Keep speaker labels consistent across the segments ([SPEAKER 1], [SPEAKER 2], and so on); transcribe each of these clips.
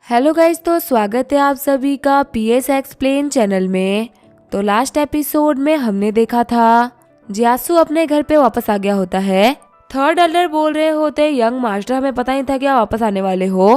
[SPEAKER 1] Hello guys, तो स्वागत है आप सभी का पीएस एक्सप्लेन चैनल में। तो लास्ट एपिसोड में हमने देखा था जियासु अपने घर पे वापस आ गया होता है। थर्ड एल्डर बोल रहे होते यंग मास्टर, हमें पता नहीं था कि आप वापस आने वाले हो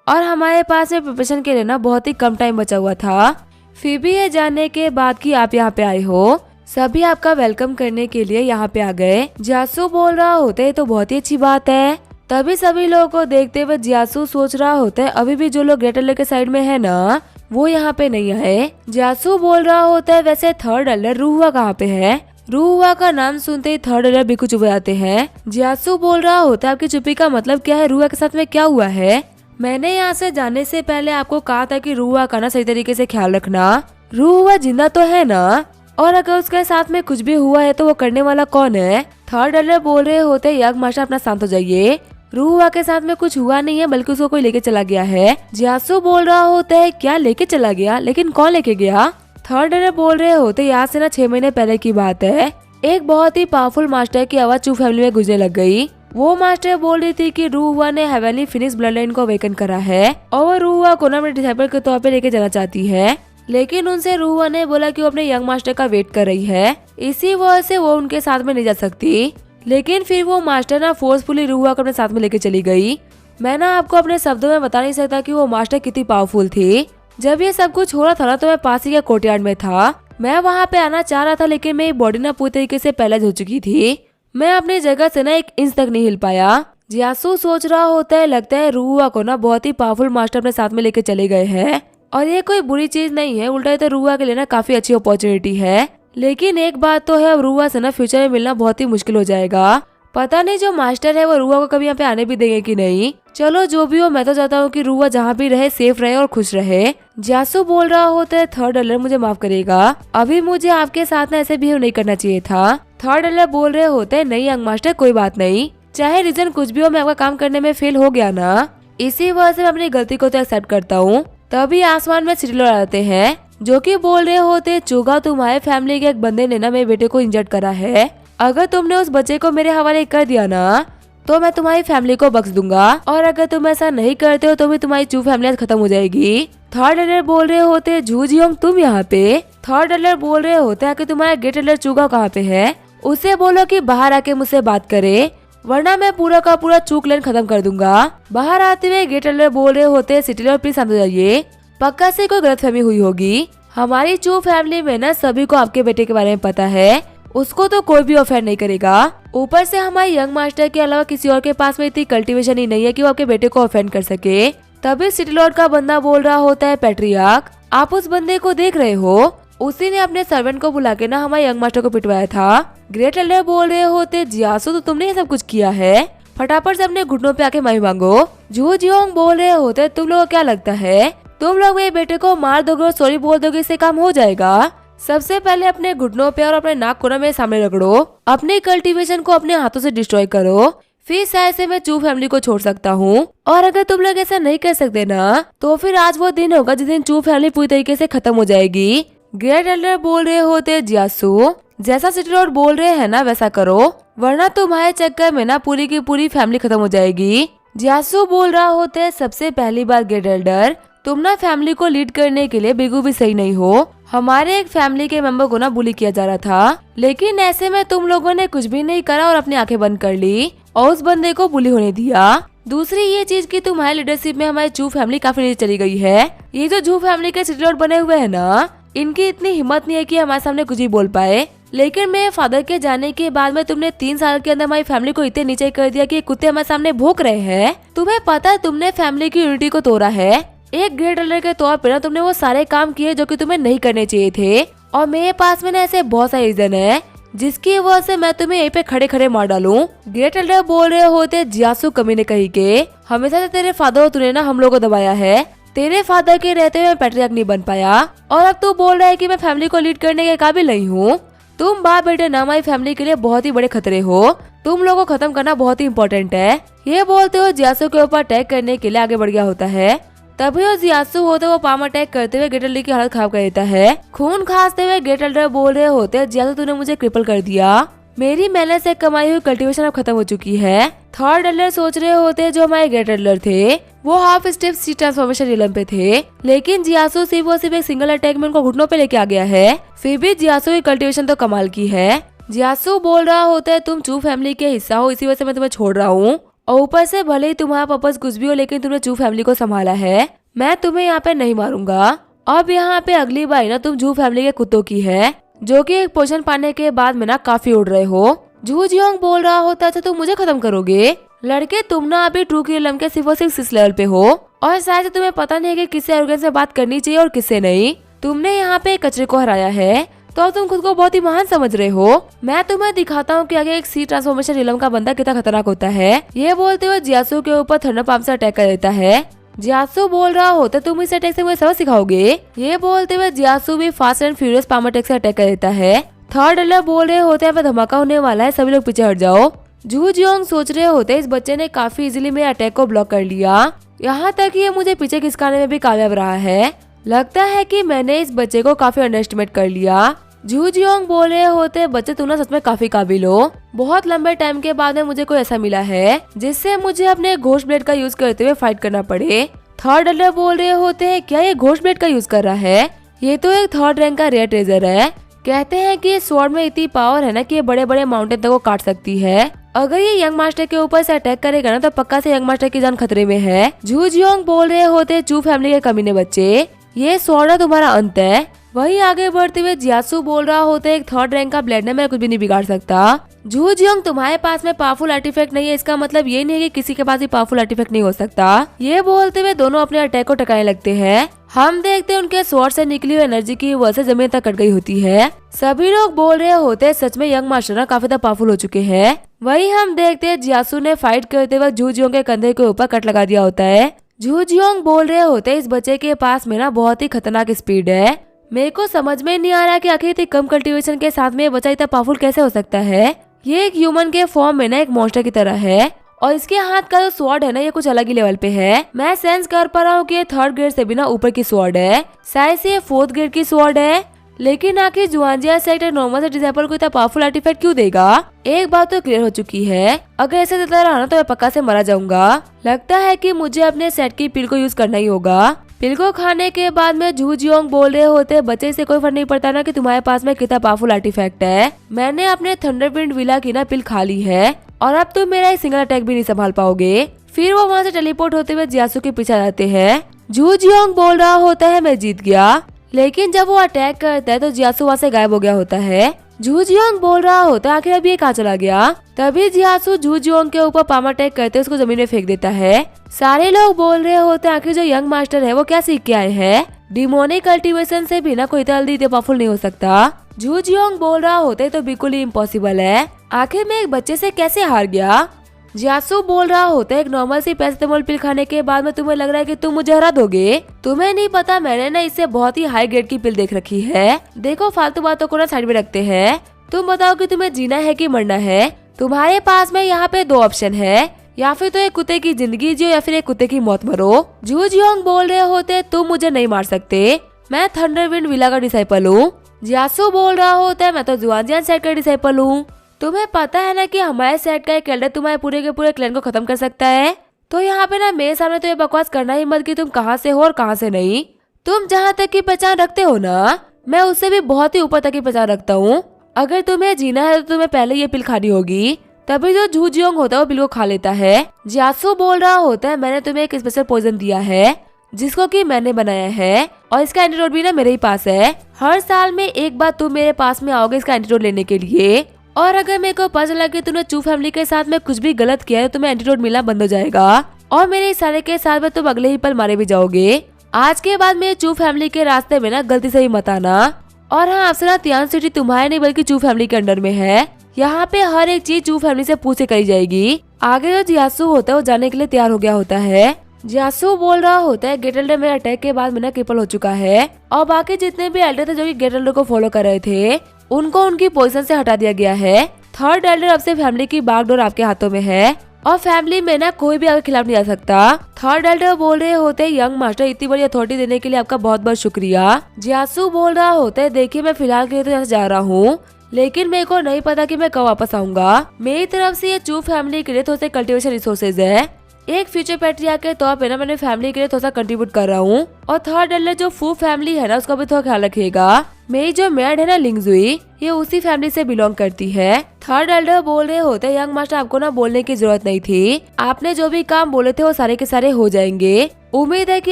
[SPEAKER 1] और हमारे पास में प्रिपरेशन के लिए ना बहुत ही कम टाइम बचा हुआ था। फिर भी ये जानने के बाद कि आप यहाँ पे आए हो, सभी आपका वेलकम करने के लिए यहाँ पे आ गए। जियासु बोल रहा होते तो बहुत ही अच्छी बात है। तभी सभी लोगों को देखते हुए जियासु सोच रहा होता है अभी भी जो लोग ग्रेट एल्डर के साइड में है ना, वो यहाँ पे नहीं आए। जियासु बोल रहा होता है वैसे थर्ड एल्डर रूहुआ कहाँ पे है। रूहुआ का नाम सुनते ही थर्ड एल्डर बिल्कुल चुप हो जाते हैं। जियासु बोल रहा होता है आपकी चुप्पी का मतलब क्या है, रूहुआ के साथ में क्या हुआ है। मैंने यहाँ से जाने से पहले आपको कहा था कि रूहुआ का ना सही तरीके से ख्याल रखना। रूहुआ जिंदा तो है ना, और अगर उसके साथ में कुछ भी हुआ है तो वो करने वाला कौन है। थर्ड एल्डर बोल रहे होते यंग मास्टर अपना शांत हो जाइए, रूहुआ के साथ में कुछ हुआ नहीं है बल्कि उसको कोई लेके चला गया है। जियासु बोल रहा होता है क्या लेके चला गया, लेकिन कौन लेके गया। थर्ड एल्डर बोल रहे होते यहाँ से ना 6 महीने पहले की बात है। एक बहुत ही पावरफुल मास्टर की आवाज चू फैमिली में गुजरने लग गई। वो मास्टर बोल रही थी कि रूहुआ ने हेवनली फिनिक्स ब्लड लाइन को अवेकन करा है और वो रूहुआ को ना अपने डिसाइपल के तौर पे लेके जाना चाहती है। लेकिन उनसे रूहुआ ने बोला कि वो अपने यंग मास्टर का वेट कर रही है, इसी वजह से वो उनके साथ में नहीं जा सकती। लेकिन फिर वो मास्टर ना फोर्सफुली रूहुआ को अपने साथ में लेके चली गई। मैं ना आपको अपने शब्दों में बता नहीं सकता कि वो मास्टर कितनी पावरफुल थी। जब ये सब कुछ हो रहा था ना तो मैं पास ही के कोर्टयार्ड में था। मैं वहाँ पे आना चाह रहा था लेकिन मेरी बॉडी ना पूरी तरीके से पैरालाइज हो चुकी थी। मैं अपनी जगह से ना 1 इंच तक नहीं हिल पाया। जियासु सोच रहा होता है लगता है रूहुआ को ना बहुत ही पावरफुल मास्टर अपने साथ में लेके चले गए हैं और ये कोई बुरी चीज नहीं है, उल्टा तो रूहुआ के लिए ना काफी अच्छी अपॉर्चुनिटी है। लेकिन एक बात तो है, अब रूहुआ से ना फ्यूचर में मिलना बहुत ही मुश्किल हो जाएगा। पता नहीं जो मास्टर है वो रूहुआ को कभी यहाँ पे आने भी देंगे कि नहीं। चलो जो भी हो, मैं तो चाहता हूँ कि रूहुआ जहाँ भी रहे सेफ रहे और खुश रहे। जियासु बोल रहा होता है थर्ड एल्डर मुझे माफ करेगा, अभी मुझे आपके साथ ना ऐसे बिहेव नहीं करना चाहिए था। थर्ड एल्डर बोल रहे होते नहीं यंग मास्टर, कोई बात नहीं, चाहे रीजन कुछ भी हो, मैं आपका काम करने में फेल हो गया ना, इसी वजह से मैं अपनी गलती को तो एक्सेप्ट करता हूँ। तभी आसमान में सिटी लौट आते हैं जो कि बोल रहे होते चुगा तुम्हारे फैमिली के एक बंदे ने ना मेरे बेटे को इंजर्ड करा है। अगर तुमने उस बच्चे को मेरे हवाले कर दिया ना तो मैं तुम्हारी फैमिली को बख्श दूंगा, और अगर तुम ऐसा नहीं करते हो तो भी तुम्हारी चू फैमिली खत्म हो जाएगी। थर्ड एल्डर बोल रहे होते जू जियोंग तुम यहाँ पे। थर्ड एल्डर बोल रहे होते कि तुम्हारा ग्रेट एल्डर चुगा कहाँ पे है, उसे बोलो कि बाहर आके मुझसे बात करे वरना मैं पूरा का पूरा चूक लेन खत्म कर दूंगा। बाहर आते हुए ग्रेट एल्डर बोल रहे होते सिटी और प्लीज शांत हो जाइए, पक्का से कोई गलतफहमी हुई होगी। हमारी चू फैमिली में ना सभी को आपके बेटे के बारे में पता है, उसको तो कोई भी ऑफेंड नहीं करेगा। ऊपर से हमारे यंग मास्टर के अलावा किसी और के पास में इतनी कल्टीवेशन ही नहीं है कि वो आपके बेटे को ऑफेंड कर सके। तभी सिटी लॉर्ड का बंदा बोल रहा होता है पैट्रियार्क, आप उस बंदे को देख रहे हो, उसी ने अपने सर्वेंट को बुला के ना हमारे यंग मास्टर को पिटवाया था। ग्रेट एल्डर बोल रहे होते जियासु तो तुमने ये सब कुछ किया है, फटाफट से अपने घुटनों पे आके माफी मांगो। जू जियोंग बोल रहे होते तुम लोगों को क्या लगता है तुम लोग मेरे बेटे को मार दोगे और सॉरी बोल दोगे इससे काम हो जाएगा। सबसे पहले अपने घुटनों पे और अपने नाक को ना मेरे सामने रगड़ो, अपने कल्टीवेशन को अपने हाथों से डिस्ट्रॉय करो, फिर शायद से मैं चू फैमिली को छोड़ सकता हूँ। और अगर तुम लोग ऐसा नहीं कर सकते ना तो फिर आज वो दिन होगा जिस दिन चू फैमिली पूरी तरीके से खत्म हो जाएगी। ग्रेट एल्डर बोल रहे होते जियासु जैसा सिटी लॉर्ड बोल रहे हैं ना वैसा करो, वरना तुम्हारे चक्कर में ना पूरी की पूरी फैमिली खत्म हो जाएगी। जियासु बोल रहा होते सबसे पहली बार ग्रेट एल्डर तुम ना फैमिली को लीड करने के लिए बिल्कुल भी सही नहीं हो। हमारे एक फैमिली के मेंबर को ना बुली किया जा रहा था, लेकिन ऐसे में तुम लोगों ने कुछ भी नहीं करा और अपनी आंखें बंद कर ली और उस बंदे को बुली होने दिया। दूसरी ये चीज कि तुम्हारी लीडरशिप में हमारी चू फैमिली काफी नीचे चली गई है। ये जो जू फैमिली के सिटी लॉर्ड बने हुए है ना, इनकी इतनी हिम्मत नहीं है कि हमारे सामने कुछ भी बोल पाए। लेकिन मेरे फादर के जाने के बाद में तुमने 3 साल के अंदर हमारी फैमिली को इतने नीचे कर दिया कि कुत्ते हमारे सामने भौंक रहे हैं। तुम्हें पता है तुमने फैमिली की यूनिटी को तोड़ा है। एक ग्रेट एल्डर के तौर पर ना तुमने वो सारे काम किए जो कि तुम्हें नहीं करने चाहिए थे, और मेरे पास में ना ऐसे बहुत सारे रीजन है जिसकी वजह से मैं तुम्हें यहीं पे खड़े खड़े मार डालूं। ग्रेट एल्डर बोल रहे होते जियासु कमी ने कही के हमेशा से तेरे फादर और तूने ना हम लोग को दबाया है, तेरे फादर के रहते हुए मैं पैट्रियार्क नहीं बन पाया और अब तू बोल रहा है कि मैं फैमिली को लीड करने के काबिल नहीं हूँ। तुम बाप बेटे ना हमारी फैमिली के लिए बहुत ही बड़े खतरे हो, तुम लोगों को खत्म करना बहुत ही इम्पोर्टेंट है। ये बोलते हुए जियासु के ऊपर अटैक करने के लिए आगे बढ़ गया होता है। तभी वो जियासु होते वो पाम अटैक करते हुए ग्रेट एल्डर की हालत खराब कर देता है। खून खांसते हुए ग्रेट एल्डर बोल रहे होते जियासु तूने मुझे क्रिपल कर दिया, मेरी मेहनत से कमाई हुई कल्टीवेशन अब खत्म हो चुकी है। थर्ड एल्डर सोच रहे होते जो हमारे ग्रेट एल्डर थे वो हाफ स्टेप सी ट्रांसफॉर्मेशन रिलम पे थे, लेकिन जियासु सिर्फ और सिर्फ एक सिंगल अटैक में उनको घुटनों पे लेके आ गया है। फिर भी जियासु की कल्टीवेशन तो कमाल की है। जियासु बोल रहा होता है तुम चू फैमिली के हिस्सा हो, इसी वजह से मैं तुम्हें छोड़ रहा हूँ, और ऊपर से भले ही तुम्हारा पर्पस कुछ भी हो लेकिन तुमने चू फैमिली को संभाला है, मैं तुम्हें यहाँ पे नहीं मारूंगा। अब यहाँ पे अगली बार ना तुम जू फैमिली के कुत्तों की है, जो कि एक पोषण पाने के बाद में ना काफी उड़ रहे हो। जू जियोंग बोल रहा होता है तुम मुझे खत्म करोगे? लड़के तुम ना अभी ट्रू किलम के सिर्फ और सिर्फ 6 लेवल पे हो, और शायद तुम्हें पता नहीं है कि किससे एरोगेंस से बात करनी चाहिए और किससे नहीं। तुमने यहाँ पे एक कचरे को हराया है तो अब तुम खुद को बहुत ही महान समझ रहे हो। मैं तुम्हें दिखाता हूँ कि आगे एक सी ट्रांसफॉर्मेशन रिलम का बंदा कितना खतरनाक होता है। ये बोलते हुए जियासु के ऊपर थंडर पाम से अटैक कर देता है। जियासु बोल रहा होता तुम इस अटैक से मुझे सबक सिखाओगे? ये बोलते हुए जियासु भी fast and furious palm attack से अटैक कर देता है। थर्ड डलर बोल रहे होते हैं धमाका होने वाला है, सभी लोग पीछे हट जाओ। जू जियोंग सोच रहे होते इस बच्चे ने काफी इजीली मेरे अटैक को ब्लॉक कर लिया, यहाँ तक ये मुझे पीछे खिसकाने में भी कामयाब रहा है। लगता है कि मैंने इस बच्चे को काफी अंडर एस्टिमेट कर लिया। जू जियोंग बोल रहे होते बच्चे तुम ना सच में काफी काबिल हो। बहुत लंबे टाइम के बाद में मुझे कोई ऐसा मिला है जिससे मुझे अपने घोस्ट ब्लेड का यूज करते हुए फाइट करना पड़े। थर्ड डलर बोल रहे होते हैं क्या ये घोस्ट ब्लेड का यूज कर रहा है? ये तो एक थर्ड रैंक का रेयर ट्रेजर है। कहते हैं कि इस स्वॉर्ड में इतनी पावर है ना कि ये बड़े बड़े माउंटेन तक को काट सकती है। अगर ये यंग मास्टर के ऊपर से अटैक करेगा ना तो पक्का से यंग मास्टर की जान खतरे में है। जू जियोंग बोल रहे होते चू फैमिली के कमीने बच्चे, ये स्वॉर्ड तुम्हारा अंत है। वही आगे बढ़ते हुए जियासु बोल रहा होता है एक थर्ड रैंक का ब्लेड ने मैं कुछ भी नहीं बिगाड़ सकता। जू जियोंग तुम्हारे पास में पावरफुल आर्टिफैक्ट नहीं है, इसका मतलब ये नहीं है कि किसी के पास भी पावरफुल आर्टिफैक्ट नहीं हो सकता। ये बोलते हुए दोनों अपने अटैक को टकाने लगते हैं। हम देखते हैं उनके स्वॉर्ड से निकली हुई एनर्जी की वजह से जमीन तक कट गई होती है। सभी लोग बोल रहे होते हैं सच में यंग मास्टर ना काफी पावरफुल हो चुके हैं। वही हम देखते हैं जियासु ने फाइट करते वक्त जू जियोंग के कंधे के ऊपर कट लगा दिया होता है। जू जियोंग बोल रहे होते हैं इस बच्चे के पास में ना बहुत ही खतरनाक स्पीड है। मेरे को समझ में नहीं आ रहा कि आखिर इतनी कम कल्टीवेशन के साथ में ये बच्चा इतना पावरफुल कैसे हो सकता है। ये एक ह्यूमन के फॉर्म में ना एक मॉन्स्टर की तरह है, और इसके हाथ का जो स्वॉर्ड है ना ये कुछ अलग ही लेवल पे है। मैं सेंस कर पा रहा हूँ कि ये थर्ड ग्रेड से भी ना ऊपर की स्वॉर्ड है, शायद से ये फोर्थ ग्रेड की स्वॉर्ड है। लेकिन आखिर जुआनजिया सेक्टर नॉर्मल से डिसेबल को इतना पावरफुल आर्टिफैक्ट क्यों देगा? एक बात तो क्लियर हो चुकी है, अगर ऐसे देता रहा ना तो मैं पक्का से मारा जाऊंगा। लगता है कि मुझे अपने सेट की पिल को यूज करना ही होगा। पिल को खाने के बाद में जू जियोंग बोल रहे होते बच्चे से कोई फर्क नहीं पड़ता ना कि तुम्हारे पास में कितना पावरफुल आर्टिफैक्ट है। मैंने अपने थंडरविंड विला की ना पिल खा ली है, और अब तुम मेरा एक सिंगल अटैक भी नहीं संभाल पाओगे। फिर वो वहाँ से टेलीपोर्ट होते हुए जियासु के पीछे जाते हैं। जू जियोंग बोल रहा होता है मैं जीत गया, लेकिन जब वो अटैक करता है तो जियासु वहाँ से गायब हो गया होता है। जू जियोंग बोल रहा होता है आखिर अभी ये कहाँ चला गया? तभी जियासु जू जियोंग के ऊपर पाम अटैक करते उसको जमीन में फेंक देता है। सारे लोग बोल रहे होते हैं आखिर जो यंग मास्टर है वो क्या सीख के आए हैं? डिमोनिक कल्टीवेशन से भी ना कोई जल्दी पावरफुल नहीं हो सकता। जू जियोंग बोल रहा होता है तो बिल्कुल ही इम्पॉसिबल है। आखिर मैं एक बच्चे से कैसे हार गया? जियासु बोल रहा होता है एक नॉर्मल सी पैरासिटामोल पिल खाने के बाद में तुम्हें लग रहा है कि तुम मुझे हरा दोगे? तुम्हें नहीं पता मैंने ना इससे बहुत ही हाई ग्रेड की पिल देख रखी है। देखो फालतू बातों को ना साइड में रखते हैं। तुम बताओ कि तुम्हें जीना है कि मरना है? तुम्हारे पास में यहाँ पे 2 ऑप्शन है, या फिर तो एक कुत्ते की जिंदगी जियो या फिर एक कुत्ते की मौत मरो। जू जियोंग बोल रहे होते तुम मुझे नहीं मार सकते, मैं थंडरविंड विला का डिसाइपल हूँ। जियासु बोल रहा होता है मैं तो जुआनजियान सेट का डिसाइपल हूँ। तुम्हें पता है ना कि हमारे सेट का एक एल्डर तुम्हारे पूरे के पूरे क्लैन को खत्म कर सकता है। तो यहाँ पे ना मेरे सामने तो ये बकवास करना ही मत कि तुम कहाँ से हो और कहाँ से नहीं। तुम जहाँ तक की पहचान रखते हो ना, मैं उससे भी बहुत ही ऊपर तक की पहचान रखता हूँ। अगर तुम्हें जीना है तो तुम्हें पहले ये पिल खानी होगी, तभी जो जू जियोंग होता है वो पिल को खा लेता है। जियासु बोल रहा होता है मैंने तुम्हें एक स्पेशल पॉइजन दिया है जिसको कि मैंने बनाया है, और इसका एंटीडोट भी ना मेरे ही पास है। हर साल में एक बार तुम मेरे पास में आओगे इसका एंटीडोट लेने के लिए, और अगर मेरे को पता चला कि तूने चू फैमिली के साथ में कुछ भी गलत किया है तो तुम्हें एंटीडोट मिलना बंद हो जाएगा, और मेरे इशारे के साथ में तुम अगले ही पल मारे भी जाओगे। आज के बाद मेरे चू फैमिली के रास्ते में ना गलती से ही मत आना। और हाँ अफसरा, तियान सिटी तुम्हारे नहीं बल्कि चू फैमिली के अंडर में है। यहाँ पे हर एक चीज चू फैमिली से पूछ के करी जाएगी। आगे जो जियासु होता है वो जाने के लिए तैयार हो गया होता है। जियासु बोल रहा होता है गेट एल्डर मेरे अटैक के बाद मेरा क्रिपल हो चुका है, और बाकी जितने भी एल्डर थे जो कि गेट एल्डर को फॉलो कर रहे थे उनको उनकी पोजीशन से हटा दिया गया है। थर्ड एल्डर अब से फैमिली की बागडोर आपके हाथों में है, और फैमिली में ना कोई भी आपके खिलाफ नहीं आ सकता। थर्ड एल्डर बोल रहे होते हैं यंग मास्टर इतनी बड़ी अथॉरिटी देने के लिए आपका बहुत बहुत शुक्रिया। जियासु बोल रहा होता है देखिए मैं फिलहाल के लिए तो यहाँ से जा रहा हूँ, लेकिन मेरे को नहीं पता कि मैं कब वापस आऊंगा। मेरी तरफ से ये चू फैमिली के लिए थोड़े से कल्टीवेशन रिसोर्सेज है। एक फ्यूचर पैट्रिया के तौर पे ना मैंने फैमिली के लिए थोड़ा सा कंट्रीब्यूट कर रहा हूँ, और थर्ड एल्डर जो फू फैमिली है ना उसका भी थोड़ा ख्याल रखिएगा। मेरी जो मेड है ना लिंगजुई, ये उसी फैमिली से बिलोंग करती है। थर्ड एल्डर बोल रहे होते यंग मास्टर आपको ना बोलने की जरूरत नहीं थी, आपने जो भी काम बोले थे वो सारे के सारे हो जाएंगे। उम्मीद है कि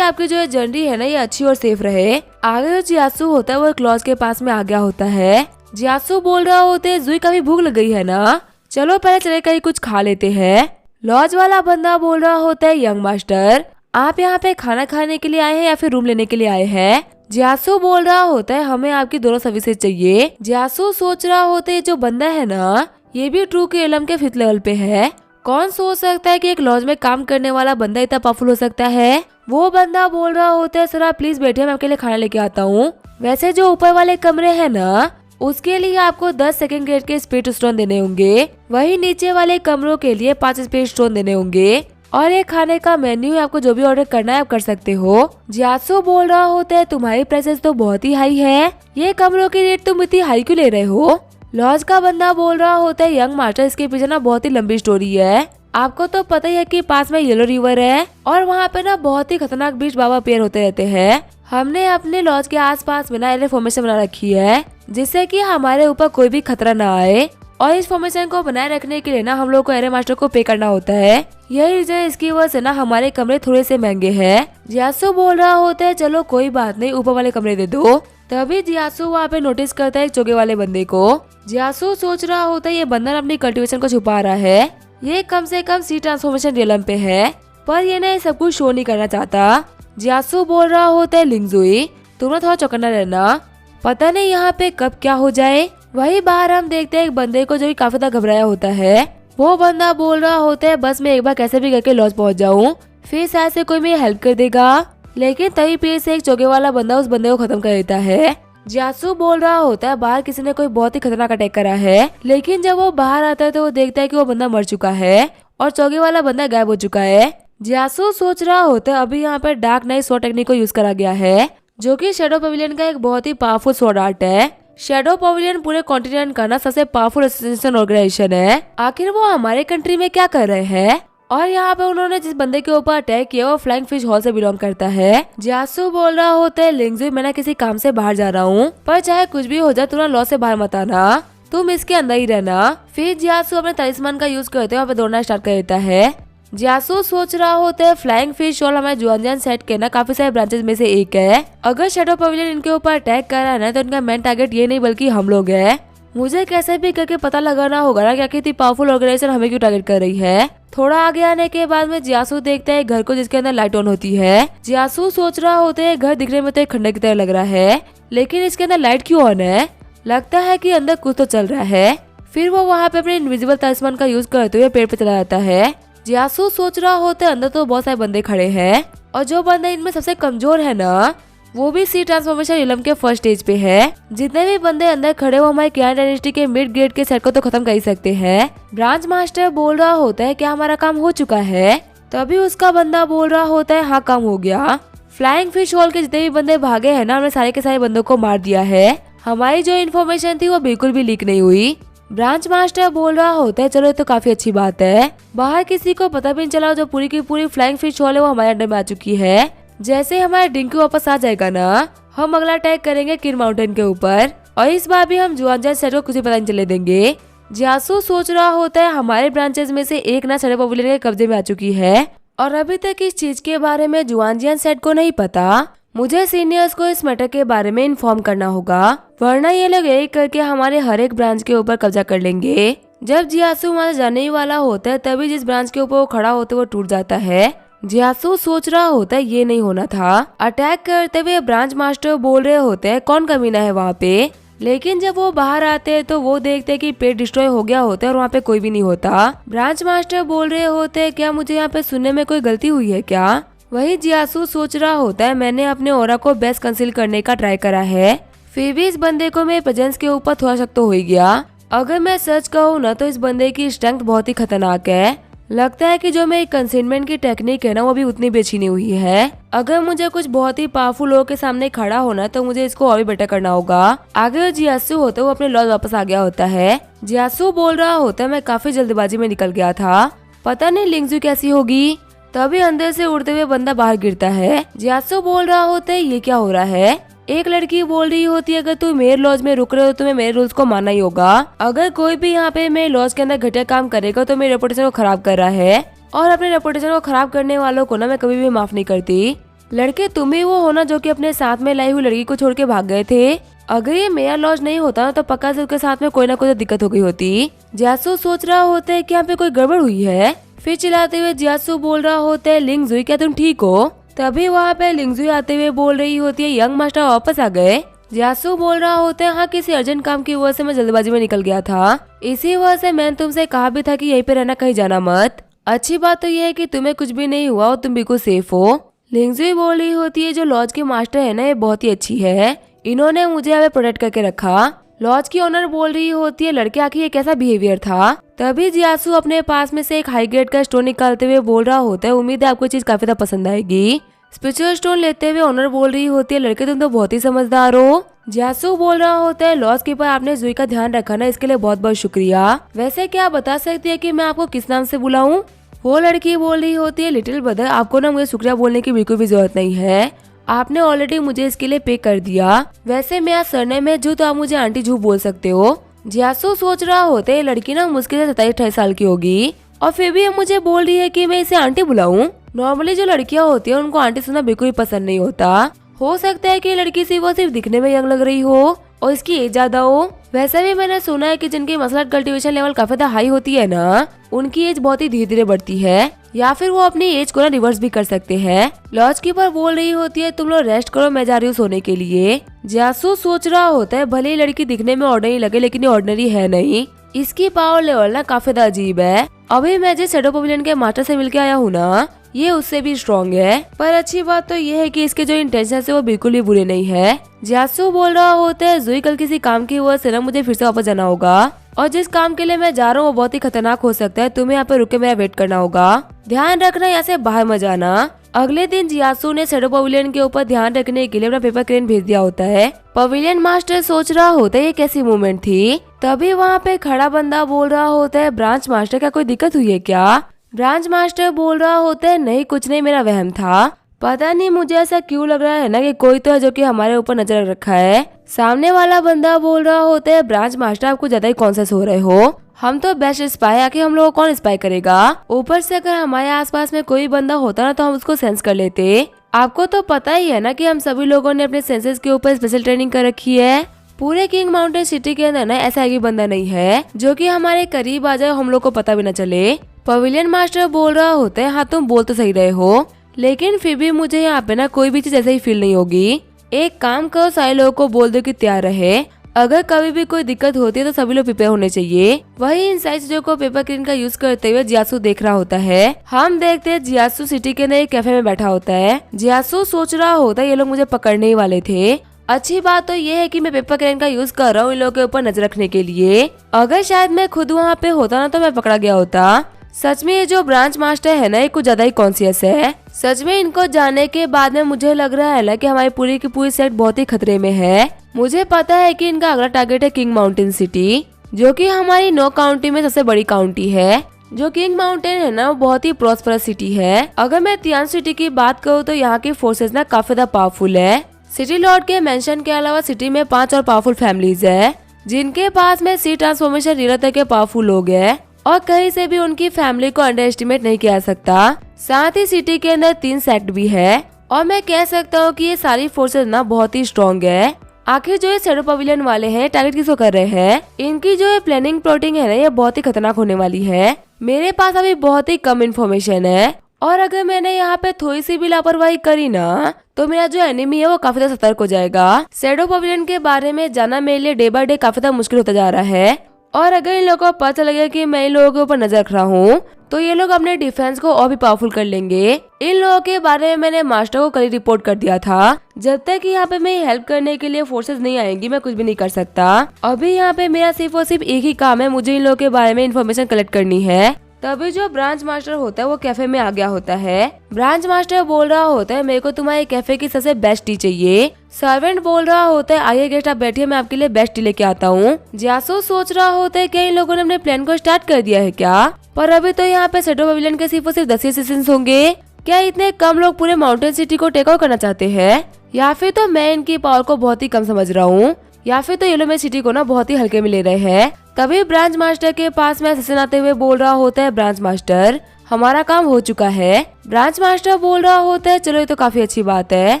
[SPEAKER 1] आपकी जो जर्नी है ना ये अच्छी और सेफ रहे। आगे जो जियासु होता है वो एक लॉज के पास में आ गया होता है। जियासु बोल रहा होते जुई का भी भूख लग गई है ना, चलो पहले चले कहीं कुछ खा लेते हैं। लॉज वाला बंदा बोल रहा होता है यंग मास्टर आप यहाँ पे खाना खाने के लिए आए हैं या फिर रूम लेने के लिए आए हैं। जियासु बोल रहा होता है हमें आपकी दोनों सर्विसेज चाहिए। जियासु सोच रहा होता है जो बंदा है ना ये भी ट्रू के इलम के 5th लेवल पे है। कौन सोच सकता है कि एक लॉज में काम करने वाला बंदा इतना पावरफुल हो सकता है। वो बंदा बोल रहा होता है सर आप प्लीज बैठिए, मैं आपके लिए खाना लेके आता हूँ। वैसे जो ऊपर वाले कमरे है ना उसके लिए आपको 10 सेकंड ग्रेड के स्पीड स्टोन देने होंगे, वही नीचे वाले कमरों के लिए 5 स्पीड स्टोन देने होंगे। और ये खाने का मेन्यू है, आपको जो भी ऑर्डर करना है आप कर सकते हो। जियासु बोल रहा होता है तुम्हारी प्राइसेस तो बहुत ही हाई है, ये कमरों की रेट तुम इतनी हाई क्यों ले रहे हो। लॉज का बंदा बोल रहा होता है यंग मास्टर इसके पीछे ना बहुत ही लंबी स्टोरी है। आपको तो पता ही है कि पास में येलो रिवर है और वहाँ पे ना बहुत ही खतरनाक बीच बाबा पेड़ होते रहते हैं। हमने अपने लॉज के आसपास में ना एरिया फॉर्मेशन बना रखी है जिससे कि हमारे ऊपर कोई भी खतरा ना आए, और इस फॉर्मेशन को बनाए रखने के लिए ना हम लोग को एरिया मास्टर को पे करना होता है। यही रीजन इसकी वजह से ना हमारे कमरे थोड़े से महंगे हैं। जियासु बोल रहा होता है चलो कोई बात नहीं ऊपर वाले कमरे दे दो। तभी जियासु वहाँ पे नोटिस करता है एक चोगे वाले बंदे को। जियासु सोच रहा होता है ये बंदा अपनी कल्टीवेशन को छुपा रहा है, ये कम से कम सी ट्रांसफॉर्मेशन रियलम पे है, पर ये ना सब कुछ शो नहीं करना चाहता। जियासु बोल रहा होता है लिंगजुई तुम थोड़ा चौकन्ना रहना, पता नहीं यहाँ पे कब क्या हो जाए। वही बाहर हम देखते हैं एक बंदे को जो कि काफी ज्यादा घबराया होता है। वो बंदा बोल रहा होता है बस मैं एक बार कैसे भी करके लॉज पहुँच जाऊँ, फिर शायद से कोई मेरी हेल्प कर देगा। लेकिन तभी पीछे से एक चौके वाला बंदा उस बंदे को खत्म कर देता है। जियासु बोल रहा होता है बाहर किसी ने कोई बहुत ही खतरनाक अटैक करा है, लेकिन जब वो बाहर आता है तो वो देखता है कि वो बंदा मर चुका है और चौके वाला बंदा गायब हो चुका है। जियासु सोच रहा होता है अभी यहाँ पर डार्क नाइट स्वॉर्ड टेक्निक को यूज करा गया है जो कि शैडो पवेलियन का एक बहुत ही पावरफुल स्वॉर्ड आर्ट है। शैडो पवेलियन पूरे कॉन्टिनेंट का ना सबसे पावरफुल एसोसिएशन ऑर्गेनाइजेशन है। आखिर वो हमारे कंट्री में क्या कर रहे हैं, और यहाँ पे उन्होंने जिस बंदे के ऊपर अटैक किया वो फ्लाइंग फिश हॉल से बिलोंग करता है। जियासु बोल रहा होता है लिंगजुई मैं ना किसी काम से बाहर जा रहा हूँ, पर चाहे कुछ भी हो जाए तुम लॉ से बाहर मत आना, तुम इसके अंदर ही रहना। फिर जियासु अपने तलिस्मान का यूज करते हुए वहाँ पे दौड़ना स्टार्ट कर देता है। जियासु सोच रहा होता है फ्लाइंग फिश हॉल हमारे जुआनजियान सेट के ना काफी सारे ब्रांचेस में से एक है। अगर शैडो पवेलियन इनके ऊपर अटैक कर रहा है ना तो इनका मेन टारगेट ये नहीं बल्कि हम लोग है। मुझे कैसे भी करके पता लगाना होगा ना कि इतनी पावरफुल ऑर्गेनाइजेशन हमें क्यों टारगेट कर रही है। थोड़ा आगे आने के बाद में जियासु देखता है घर को जिसके अंदर लाइट ऑन होती है। जियासु सोच रहा होता है घर दिखने में तो एक खंडर की तरह लग रहा है, लेकिन इसके अंदर लाइट क्यों ऑन है, लगता है कि अंदर कुछ तो चल रहा है। फिर वो वहाँ पे अपने इनविजिबल तलिस्मान का यूज करते हुए पेड़ पे चला जाता है। जियासु सोच रहा होता है अंदर तो बहुत सारे बंदे खड़े हैं और जो बंदा इनमें सबसे कमजोर है ना वो भी सी ट्रांसफॉर्मेशन इलम के फर्स्ट स्टेज पे है। जितने भी बंदे अंदर खड़े हो हमारे क्लैन डायनेस्टी के मिड ग्रेड के सेट को तो खत्म कर ही सकते हैं। ब्रांच मास्टर बोल रहा होता है क्या हमारा काम हो चुका है, तभी उसका बंदा बोल रहा होता है हाँ काम हो गया। फ्लाइंग फिश हॉल के जितने भी बंदे भागे हैं ना हमने सारे के सारे बंदों को मार दिया है, हमारी जो इन्फॉर्मेशन थी वो बिल्कुल भी लीक नहीं हुई। ब्रांच मास्टर बोल रहा होता है चलो ये तो काफी अच्छी बात है, बाहर किसी को पता भी नहीं चला जो पूरी की पूरी फ्लाइंग फिश हॉल है वो हमारे अंडर में आ चुकी है। जैसे हमारा डिंकू वापस आ जाएगा ना हम अगला अटैक करेंगे किन माउंटेन के ऊपर, और इस बार भी हम जुआनजियान सेट को कुछ पता नहीं चले देंगे। जियासु सोच रहा होता है हमारे ब्रांचेस में से एक ना शैडो पवेलियन के कब्जे में आ चुकी है और अभी तक इस चीज के बारे में जुआनजियान सेट को नहीं पता। मुझे सीनियर्स को इस मैटर के बारे में इन्फॉर्म करना होगा, वरना ये लोग यही करके हमारे हर एक ब्रांच के ऊपर कब्जा कर लेंगे। जब जियासु वहाँ जाने ही वाला होता है तभी जिस ब्रांच के ऊपर वो खड़ा होता है वो टूट जाता है। जियासु सोच रहा होता है ये नहीं होना था। अटैक करते हुए ब्रांच मास्टर बोल रहे होते हैं कौन कमीना है वहाँ पे, लेकिन जब वो बाहर आते हैं तो वो देखते हैं कि पेड़ डिस्ट्रॉय हो गया होता है और वहाँ पे कोई भी नहीं होता। ब्रांच मास्टर बोल रहे होते हैं क्या मुझे यहाँ पे सुनने में कोई गलती हुई है क्या। वही जियासु सोच रहा होता है मैंने अपने ऑरा को बेस्ट कंसील करने का ट्राई करा है, फिर भी इस बंदे को मेरे प्रेजेंस के ऊपर थोड़ा शक तो हो ही गया। अगर मैं सच कहूँ ना तो इस बंदे की स्ट्रेंथ बहुत ही खतरनाक है, लगता है कि जो मेरी कंसीलमेंट की टेक्निक है ना वो भी उतनी भी अच्छी नहीं हुई है। अगर मुझे कुछ बहुत ही पावरफुल लोगों के सामने खड़ा होना तो मुझे इसको और भी बेटर करना होगा। आगे जियासु होता है वो अपने लॉज वापस आ गया होता है। जियासु बोल रहा होता है मैं काफी जल्दबाजी में निकल गया था, पता नहीं लिंगजू कैसी होगी। तभी अंदर से उड़ते हुए बंदा बाहर गिरता है। जियासु बोल रहा होता है ये क्या हो रहा है। एक लड़की बोल रही होती है अगर तुम मेरे लॉज में रुक रहे हो तुम्हें मेरे रूल्स को मानना ही होगा। अगर कोई भी यहाँ पे मेरे लॉज के अंदर घटिया काम करेगा तो मेरी रेपुटेशन को खराब कर रहा है, और अपने रेपुटेशन को खराब करने वालों को ना मैं कभी भी माफ नहीं करती। लड़के तुम ही वो हो ना जो कि अपने साथ में लाई हुई लड़की को छोड़ के भाग गए थे। अगर ये मेरा लॉज नहीं होता ना तो पक्का से उसके साथ में कोई ना कोई दिक्कत हो गई होती। जियासु सोच रहा होता है कि यहाँ पे कोई गड़बड़ हुई है। फिर चिल्लाते हुए जियासु बोल रहा होता है लिंगजुई क्या तुम ठीक हो। तभी वहाँ पे लिंगजुई आते हुए बोल रही होती है यंग मास्टर वापस आ गए। जियासु बोल रहा होता है हाँ किसी अर्जेंट काम की वजह से मैं जल्दबाजी में निकल गया था, इसी वजह से मैंने तुमसे कहा भी था कि यहीं पे रहना, कहीं जाना मत। अच्छी बात तो ये है कि तुम्हें कुछ भी नहीं हुआ और तुम बिल्कुल सेफ हो। लिंगजुई बोल रही होती है जो लॉज की मास्टर है ना ये बहुत ही अच्छी है, इन्होंने मुझे यहाँ पे प्रोटेक्ट करके रखा। लॉज की ओनर बोल रही होती है लड़के आखिर ये कैसा बिहेवियर था। तभी जियासु अपने पास में से एक हाई ग्रेड का स्टोन निकालते हुए बोल रहा होता है उम्मीद है आपको चीज काफी ज्यादा पसंद आएगी। स्पिरिचुअल स्टोन लेते हुए ओनर बोल रही होती है लड़के तुम तो बहुत ही समझदार हो। जियासु बोल रहा होता है लॉज कीपर आपने जुई का ध्यान रखा ना इसके लिए बहुत बहुत शुक्रिया। वैसे क्या आप बता सकती है कि मैं आपको किस नाम से बुलाऊं। वो लड़की बोल रही होती है लिटिल ब्रदर आपको ना मुझे शुक्रिया बोलने की बिल्कुल भी जरूरत नहीं है, आपने ऑलरेडी मुझे इसके लिए पे कर दिया। वैसे मेरा सरनेम है जू तो आप मुझे आंटी जू बोल सकते हो। जियासु सोच रहा होता है लड़की ना मुश्किल से 27-28 साल की होगी और फिर भी मुझे बोल रही है कि मैं इसे आंटी बुलाऊं। नॉर्मली जो लड़कियां होती है उनको आंटी सुनना बिल्कुल भी पसंद नहीं होता। हो सकता है कि लड़की सिर्फ दिखने में यंग लग रही हो और इसकी एज ज्यादा हो। वैसे भी मैंने सुना है कि जिनकी मसल कल्टीवेशन लेवल काफी ज्यादा हाई होती है ना उनकी एज बहुत ही धीरे धीरे बढ़ती है, या फिर वो अपनी एज को ना रिवर्स भी कर सकते हैं। लॉज कीपर बोल रही होती है तुम लोग रेस्ट करो मैं जा रही हूँ सोने के लिए। जियासु सोच रहा होता है भले ही लड़की दिखने में ऑर्डिनरी लगे लेकिन ये ऑर्डिनरी है नहीं, इसकी पावर लेवल ना काफी ज्यादा अजीब है। अभी मैं जिस शैडो पवेलियन के मास्टर से मिलके आया हूँ ना ये उससे भी स्ट्रॉन्ग है, पर अच्छी बात तो ये है कि इसके जो इंटेंशन है वो बिल्कुल भी बुरे नहीं है। जियासु बोल रहा होता है जुई कल किसी काम की वजह से ना मुझे फिर से वापस जाना होगा और जिस काम के लिए मैं जा रहा हूँ वो बहुत ही खतरनाक हो सकता है, तुम्हें यहाँ पे रुक के मेरा वेट करना होगा, ध्यान रखना यहाँ से बाहर मत जाना। अगले दिन जियासु ने शैडो पवेलियन के ऊपर ध्यान रखने के लिए अपना पेपर क्रेन भेज दिया होता है। पवेलियन मास्टर सोच रहा होता है ये कैसी मूवमेंट थी। तभी वहाँ पे खड़ा बंदा बोल रहा होता है ब्रांच मास्टर क्या कोई दिक्कत हुई है क्या। ब्रांच मास्टर बोल रहा होता है नहीं कुछ नहीं मेरा वहम था, पता नहीं मुझे ऐसा क्यों लग रहा है ना कि कोई तो है जो कि हमारे ऊपर नजर रख रखा है। सामने वाला बंदा बोल रहा होता है ब्रांच मास्टर आप कुछ ज्यादा ही कॉन्शियस हो रहे हो, हम तो बेस्ट स्पाई आके हम लोगों को कौन स्पाई करेगा। ऊपर से अगर हमारे आसपास में कोई बंदा होता ना तो हम उसको सेंस कर लेते। आपको तो पता ही है ना कि हम सभी लोगों ने अपने सेंसेस के ऊपर स्पेशल ट्रेनिंग कर रखी है। पूरे किंग माउंटेन सिटी के अंदर ना ऐसा एक बंदा नहीं है जो कि हमारे करीब आ जाए हम लोग को पता भी न चले। पवेलियन मास्टर बोल रहा होता है हाँ तुम बोल तो सही रहे हो लेकिन फिर भी मुझे यहाँ पे ना कोई भी चीज ऐसा ही फील नहीं होगी। एक काम करो सारे लोगों को बोल दो कि तैयार रहे, अगर कभी भी कोई दिक्कत होती है तो सभी लोग प्रिपेयर होने चाहिए। वही इनसाइड जो को पेपर क्रेन का यूज करते हुए जियासु देख रहा होता है। हम देखते हैं जियासु सिटी के नए कैफे में बैठा होता है। जियासु सोच रहा होता है ये लोग मुझे पकड़ने ही वाले थे। अच्छी बात तो ये है कि मैं पेपर क्रेन का यूज कर रहा हूँ इन लोगों के ऊपर नजर रखने के लिए। अगर शायद मैं खुद वहाँ पे होता ना तो मैं पकड़ा गया होता। सच में ये जो ब्रांच मास्टर है ना ये कुछ ज्यादा ही कॉन्शियस है। सच में इनको जाने के बाद में मुझे लग रहा है ना कि हमारी पूरी की पूरी सेट बहुत ही खतरे में है। मुझे पता है कि इनका अगला टारगेट है किंग माउंटेन सिटी जो कि हमारी 9 काउंटी में सबसे बड़ी काउंटी है। जो किंग माउंटेन है ना वो बहुत ही प्रॉस्परस सिटी है। अगर मैं तियान सिटी की बात करूँ तो यहाँ की फोर्सेस ना काफी ज्यादा पावरफुल है। सिटी लॉर्ड के मेंशन के अलावा सिटी में 5 और पावरफुल फैमिलीज है जिनके पास में सी ट्रांसफॉर्मेशन रीरा तक के पावरफुल लोग है और कहीं से भी उनकी फैमिली को अंडर एस्टिमेट नहीं किया जा सकता। साथ ही सिटी के अंदर 3 सेक्ट भी है और मैं कह सकता हूँ कि ये सारी फोर्सेस ना बहुत ही स्ट्रॉन्ग है। आखिर जो ये शैडो पवेलियन वाले हैं टारगेट किसको कर रहे हैं, इनकी जो ये प्लानिंग प्लॉटिंग है ना ये बहुत ही खतरनाक होने वाली है। मेरे पास अभी बहुत ही कम इन्फॉर्मेशन है और अगर मैंने यहाँ पे थोड़ी सी भी लापरवाही करी ना तो मेरा जो एनिमी है वो काफी ज्यादा सतर्क हो जाएगा। शैडो पवेलियन के बारे में जानना मेरे लिए डे बाय डे काफी ज्यादा मुश्किल होता जा रहा है और अगर इन लोगों को पता चलेगा कि मैं इन लोगों के ऊपर नजर रख रहा हूँ तो ये लोग अपने डिफेंस को और भी पावरफुल कर लेंगे। इन लोगों के बारे में मैंने मास्टर को कल ही रिपोर्ट कर दिया था। जब तक यहाँ पे मैं हेल्प करने के लिए फोर्सेस नहीं आएंगी मैं कुछ भी नहीं कर सकता। अभी यहाँ पे मेरा सिर्फ और सिर्फ एक ही काम है, मुझे इन लोगों के बारे में इन्फॉर्मेशन कलेक्ट करनी है। तभी जो ब्रांच मास्टर होता है वो कैफे में आ गया होता है। ब्रांच मास्टर बोल रहा होता है मेरे को तुम्हारे कैफे की सबसे बेस्ट टी चाहिए। सर्वेंट बोल रहा होता है आइए गेस्ट आप बैठिए मैं आपके लिए बेस्ट टी लेके आता हूँ। जियासु सोच रहा होता है क्या इन लोगों ने अपने प्लान को स्टार्ट कर दिया है क्या। पर अभी तो यहाँ पे सेटो पवेलियन के सिर्फ और सिर्फ 10 सिटीजन होंगे। क्या इतने कम लोग पूरे माउंटेन सिटी को टेक ओवर करना चाहते हैं, या फिर तो मैं इनकी पावर को बहुत ही कम समझ रहा हूँ, या फिर तो ये लोग मेरी सिटी को ना बहुत ही हल्के में ले रहे हैं। तभी ब्रांच मास्टर के पास में असिस्टेंट आते हुए बोल रहा होता है, ब्रांच मास्टर हमारा काम हो चुका है। ब्रांच मास्टर बोल रहा होता है, चलो ये तो काफी अच्छी बात है,